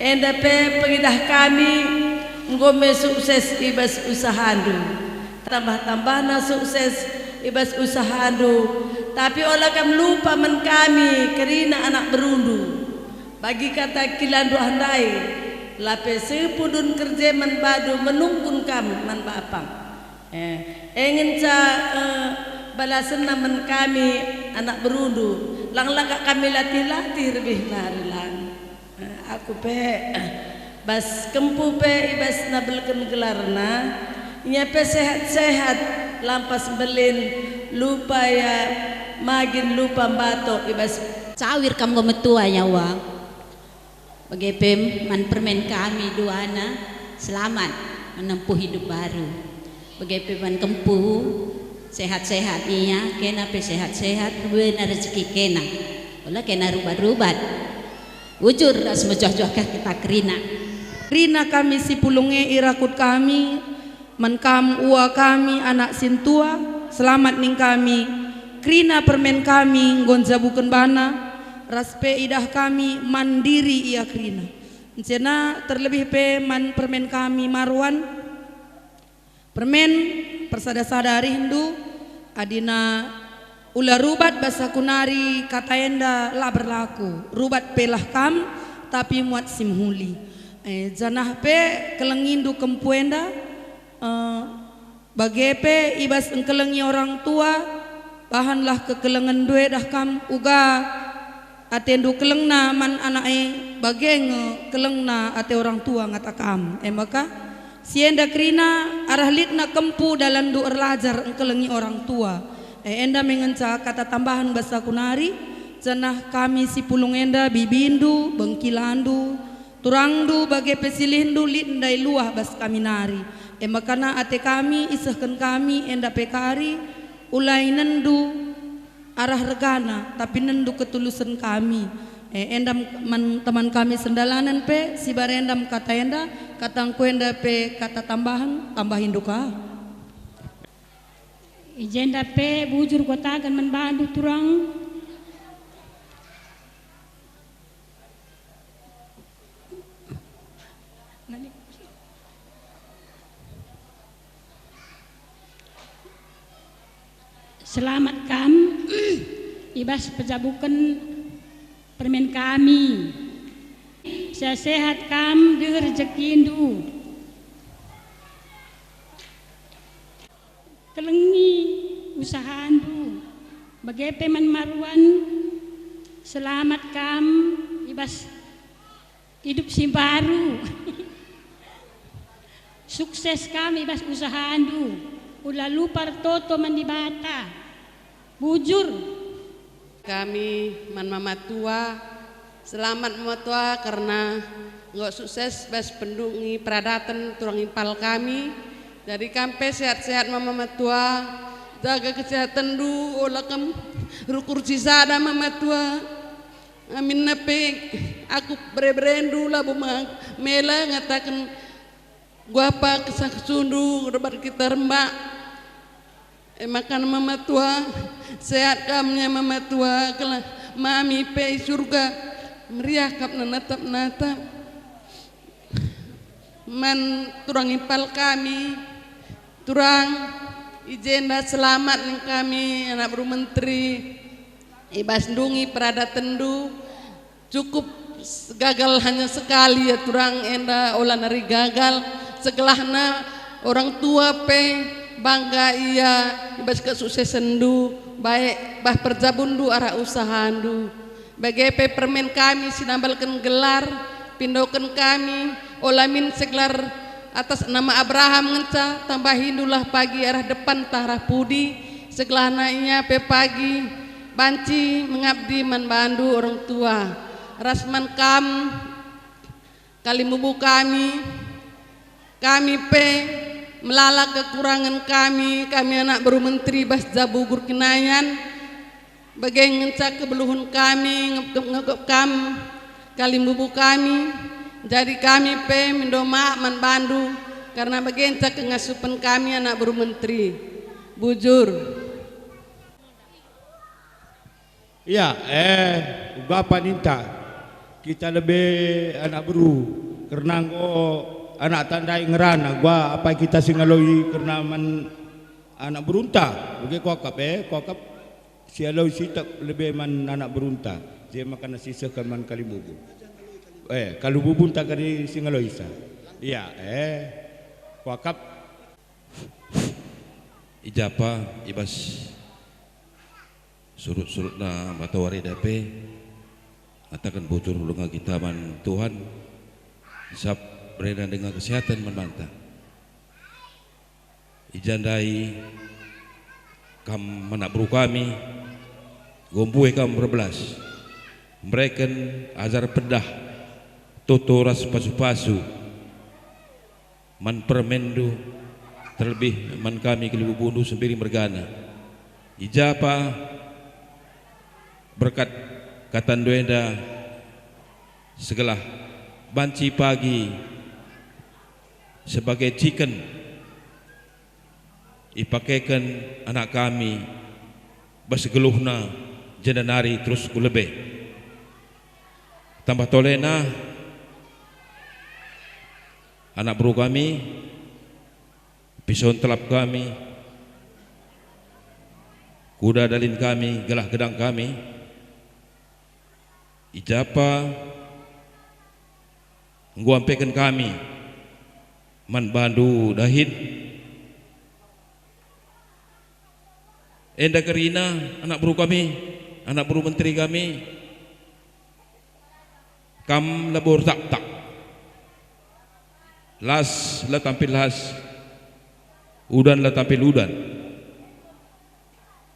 enda pe pengidah kami ngome sukses ibas usahandu tambah-tambahna sukses ibas usahandu tapi olah kam lupa men kami kerina anak berundu bagi kata kilandu handai lape sepudun kerja man badu menungkun kam man bapang ingin balasan naman kami anak berundu lang kami latih lebih narilan aku pe bas kempu pe ibas nabelkan gelarna nyepe sehat-sehat lampas belin lupa ya magin lupa bato ibas cawir kamu metua nyawa bagi pem man permen kami duana selamat menempuh hidup baru bagi peman kempu sehat-sehat iya kena pe sehat-sehat benar rezeki kena Ola kena rubat-rubat. Wujur ras mejoh-joh kita kerina. Rina kami si pulunge irakut kami, menkam ua kami anak sintua, selamat ning kami. Krina permen kami gonjabukan bana, raspe idah kami mandiri ia krina. Encena terlebih pe permen kami marwan, permen persada-sadari Hindu, adina ula rubat bahasa kunari kata enda lah berlaku. Rubat pelah kam tapi muat simhuli. Janah pe kelengindu kempuenda bagepe ibas engkelengi orang tua bahanlah kekelengan due dah kam uga atendu kelengna man anake bageng kelengna ate orang tua ngatakam maka sienda krina arah litna kempu dalam du erlajar engkelengi orang tua enda mengenca kata tambahan bahasa kunari janah kami si pulung enda bibindu bengkilandu turangdu bagai pesilindu lindai luah bas kami nari makana ate kami isahkan kami enda pekari ulai nendu arah regana tapi nendu ketulusan kami endam teman kami sendalanan pe si barendam kata enda katangku enda pe kata tambahan tambahin duka ijenda pe bujur kota akan membantu turang selamat kam ibas pejabukan permen kami saya sehat kam di rezekindu kelengi usahandu bagai peman marwan selamat kam ibas hidup si baru sukses kam ibas usahandu ulah lupa toto mandibata bujur kami man mama tua selamat mama tua karena nggak sukses bas pendungi peradatan turang impal kami dari kampe sehat-sehat mama tua jaga kesehatan du olah kam rukur cisada mama tua amin nape aku berendu lah buma mela ngatakan gua apa kesak sundu rebat kita rembak makan mama tua sehat kamnya mama tua kelah mami pe surga meriah kap natap man turang ipal kami turang ijenda selamat ning kami anak buru menteri ibas ndungi perada tendu cukup gagal hanya sekali ya turang enda olah nari gagal segelahna orang tua pe bangga iya ibas kesuksesan du baik bah perjabundu arah usahandu bagai permen kami sinambalkan gelar pindokan kami olamin segelar atas nama Abraham ngenca tambahin dulah pagi arah depan tarah pudi segelah naiknya pe pagi banci mengabdi man bandu orang tua rasman kam kali mubu kami pe melalak kekurangan kami anak baru menteri bas jabugur kenayan bagai ngencak kebeluhun kami ngegep kam kali mubu kami jadi kami pe mendoma man bandu karena bagai ngencak ngasupan kami anak baru menteri bujur ya Bapak ninta kita lebih anak baru karena anak tandai ngerana gua apa kita singaloi karena man anak berunta oke kokap sialoi sitak lebih man anak berunta dia makan sisakan man kali bubu kalau bubu tak kali singaloi sa iya kokap ijapa ibas surut-surut na matawari dape katakan bocor lunga kita man Tuhan sab berada dengan kesehatan membantah ijandai kam menak buru kami gombue kam berbelas mereka azar pedah toto ras pasu-pasu man permendu terlebih man kami kelibu bundu sendiri mergana ijapa berkat katanduenda segala banci pagi sebagai chicken ipakaikan anak kami basgeluhna jenanari terus kulebe tambah tolena anak bro kami pison telap kami kuda dalin kami gelah gedang kami ijapa nguampekan kami man bandu dahid enda kerina anak bro kami anak bro menteri kami kam labor tak las la tampil las udan la tampil udan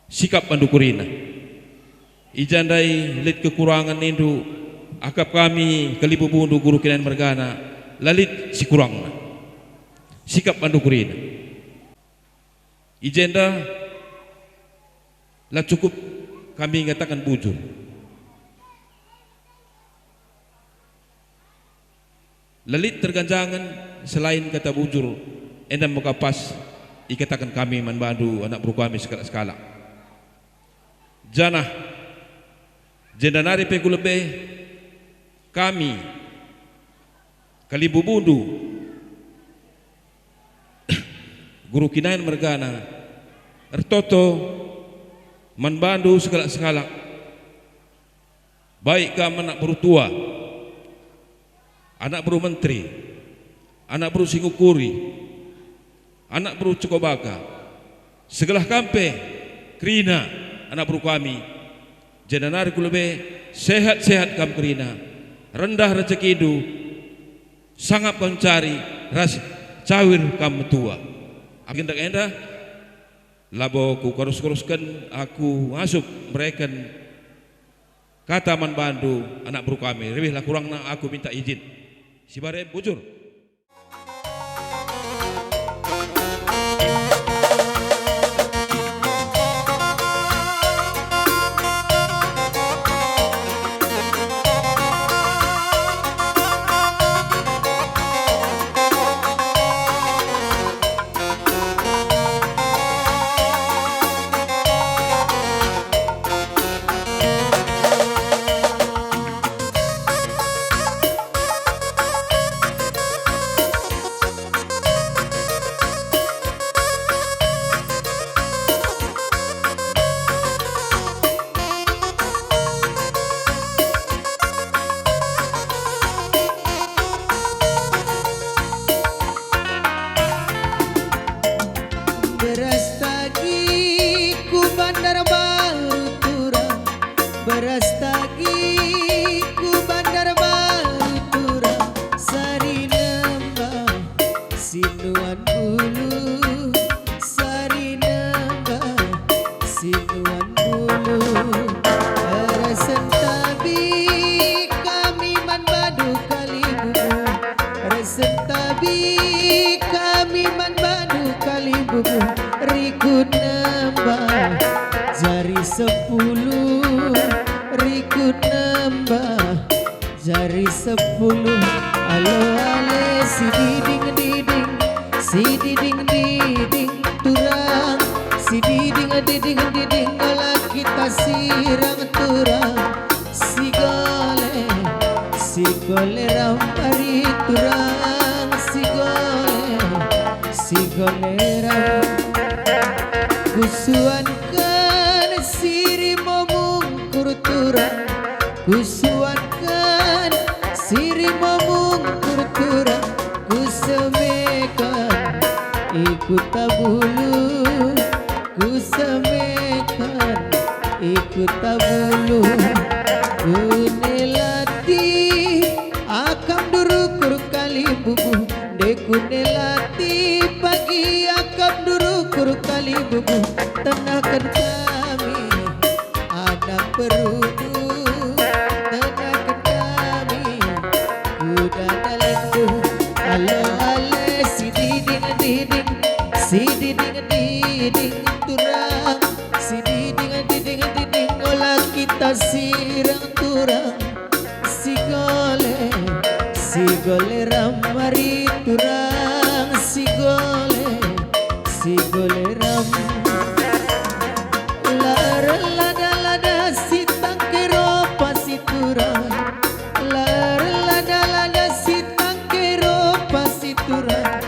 sikap pandukurina ijandai lit kekurangan indu akap kami kalibubundu guru kinan mergana lalit si kurangna sikap pandukurina ijenda la cukup kami ngatakan bujur lalit terganjangan selain kata bujur endam muka pas ikatakan kami manbandu anak bro kami sekala-sekala janah jendanari pegu lebih kami kalibubundu guru kinain mergana ertoto manbandu segala-segala baik kami anak bro tua anak bro menteri anak bro singukuri anak bro cokobaka segala kampe kerina anak bro kami jenanari kulebe sehat-sehat kam kerina rendah rezeki itu sangat mencari ras cawir kam tua agenda labo ku kurus-kuruskan aku masuk mereka kata man bandu anak bro kami lebih lah kurang aku minta izin si bare bujur beras tagi ku bandar baru turang sari nembang sinuan bulu sari nembang sinuan bulu resen tabi kami man badu kali bubu resen tabi kami man badu kali bubu rikut nembang jari 10 rikut nambah jari 10 alo ale si diding diding si diding diding turang si diding diding diding olah kita sirang turang si gole rampari turang si gole ram kusuan siri momungkur turang kusuankan siri momungkur turang kusemekan ikut tabulu kusemekan ikut tabulu kunelati akam durukur kali bubu dekunelati pagi akam durukur kali bubu tenangkan kami anak perudu tenangkan kami kuda dalendu alo ale si diding diding si diding diding turang si diding diding diding olah kita sirang turang turang lar lada sitang kero pasi turang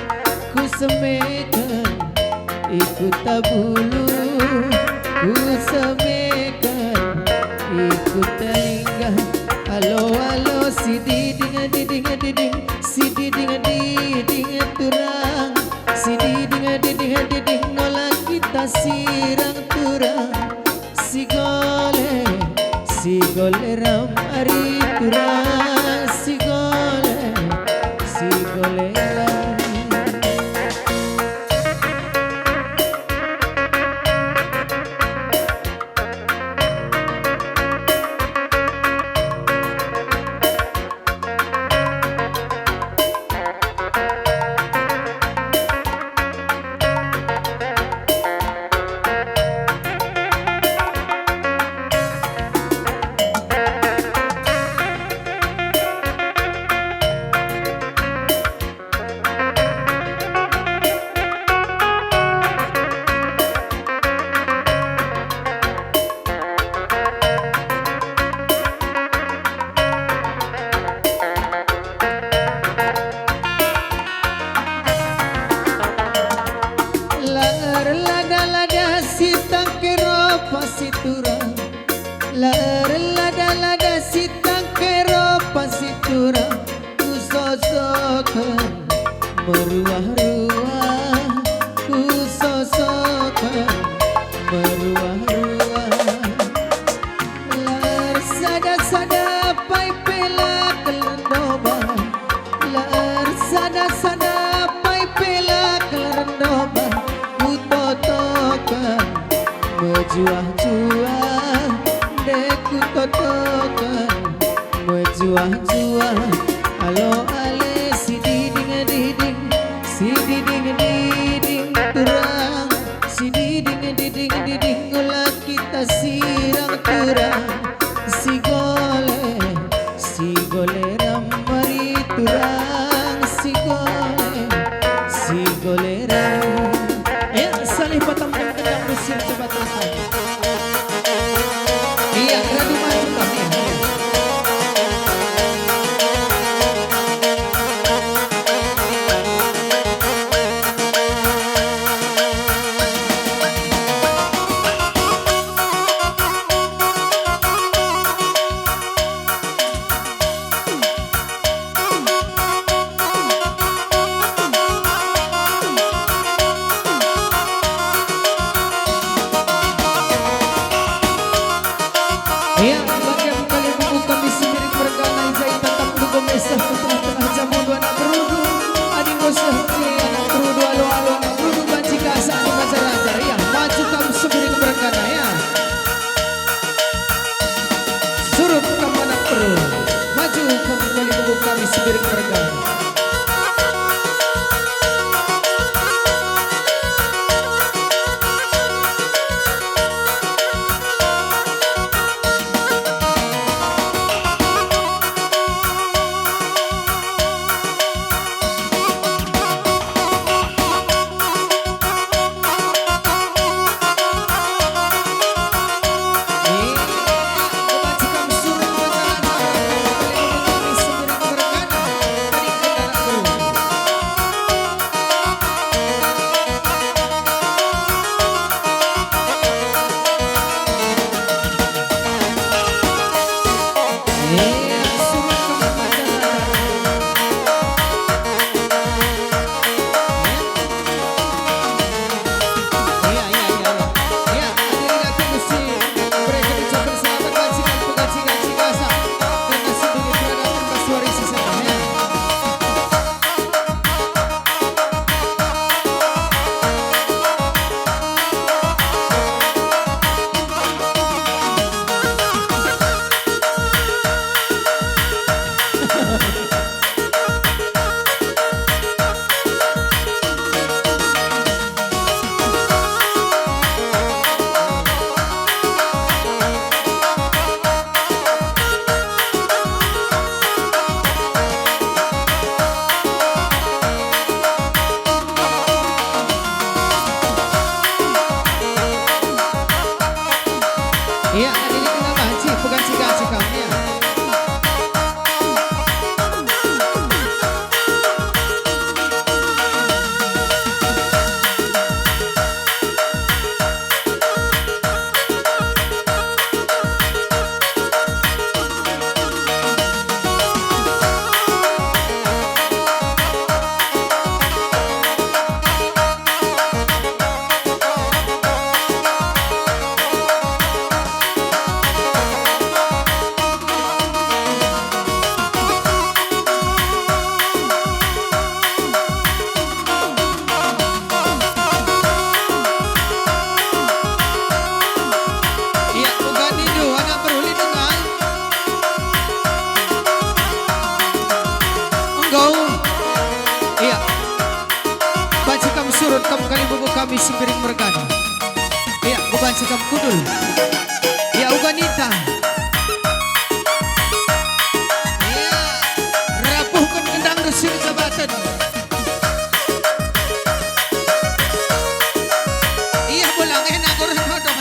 ku semekan ikut tabulu ku semekan ikut telinga alo alo si diding si diding turang si diding nolak kita sirang turang si gole ram ari turang si gole ram. Lada sitang kero pasi turang lar lada sitang kero pasi turang ku sosokan meruah-ruah ku sosokan meruah-ruah lar sada pai pelak lendoba lar sada pai pelak lendoba totokan mejuah-juah deku totokan mejuah-juah alo ale si diding turang si diding ulah kita sirang turang si gole ramari turang si gole ram. Salih Batam dan Kendang Mesir coba teruskan. Iya, ready maju kami. Iya, bagi yang kalian membuka misi miring bergana Izai tetap dugo mesah ke tengah-tengah jamu dua anak berudu adik gosah anak berudu alo-alo anak berudu banci kasa adik bajar-bajar ya maju kamu semiring bergana ya suruh kamu anak berudu maju kamu kembali membuka misi miring bergana. go. Iya. Banci kam surut kam kali buku kami simpiring mergana. Iya, bubanci kam kudul. Iya, uganita. Iya, rapuhkan kendang resir jabatan. Iya, bolang enak orang hodong.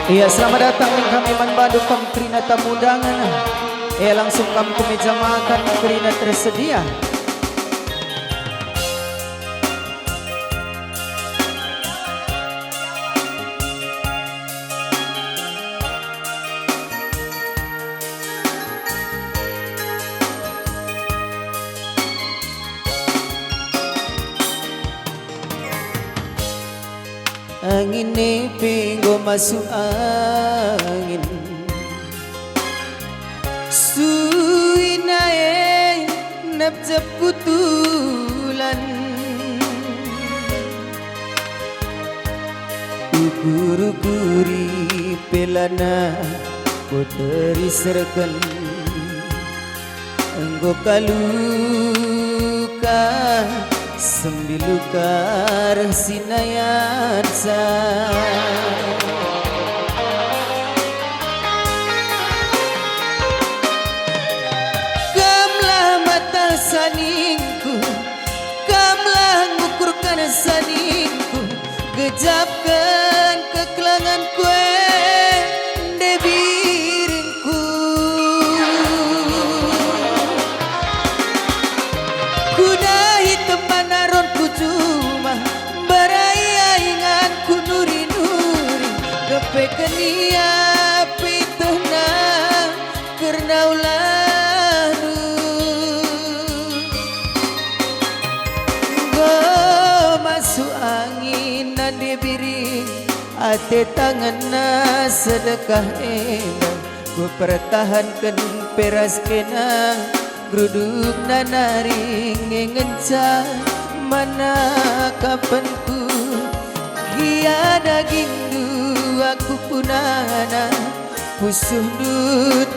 Iya, selamat datang di kami Manbadu kam kerina tamu undangan. Langsung kami ke meja makan kerina tersedia. Angin nepenggo masuk angin suinae napjap kutulan ukur-ukuri pelana poteri serkan enggo kaluka sembilukar sinayan sa kamlah mata saningku kamlah ngukurkan saningku gejapkan kekelangan kue debiringku kudahi teman aronku cuma baraya ingatku nuri-nuri kepekenia pe ate tanganna sedekah enang ku pertahankan peras kenang geruduk nanaring ngenca mana kapan ku gia daging du aku punana pusuh du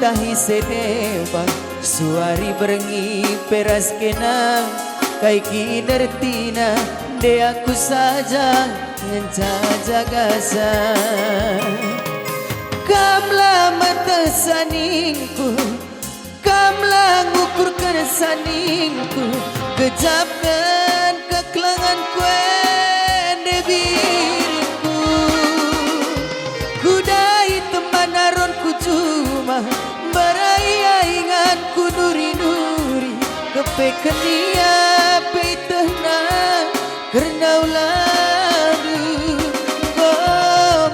tahi sedewa suari berengi peras kenang kai kinertina de aku saja ngenca gasa kamlah mata saningku kamlah ngukurkan saningku kejapkan kekelangan kuende biriku kudai teman aron ku cuma baraya ingat ku nuri-nuri kepekenia peitehna karena uladu go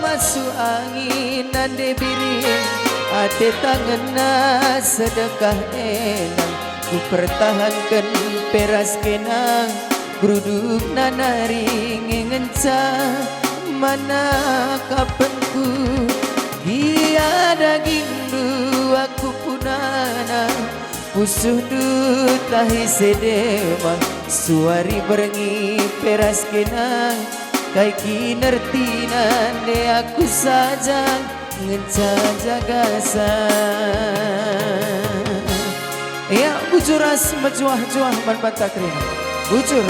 masuk angin ande biring ate tanganna sedekah enang ku pertahankan peras kenang geruduk nanaring ngenca mana kapan ku dia daging du aku punana pusuh du tahi sedewa suari berengi peras kenang kai kinertina de aku saja ngenca jagasa ya bujuras majuah-juah man pantakrina bujur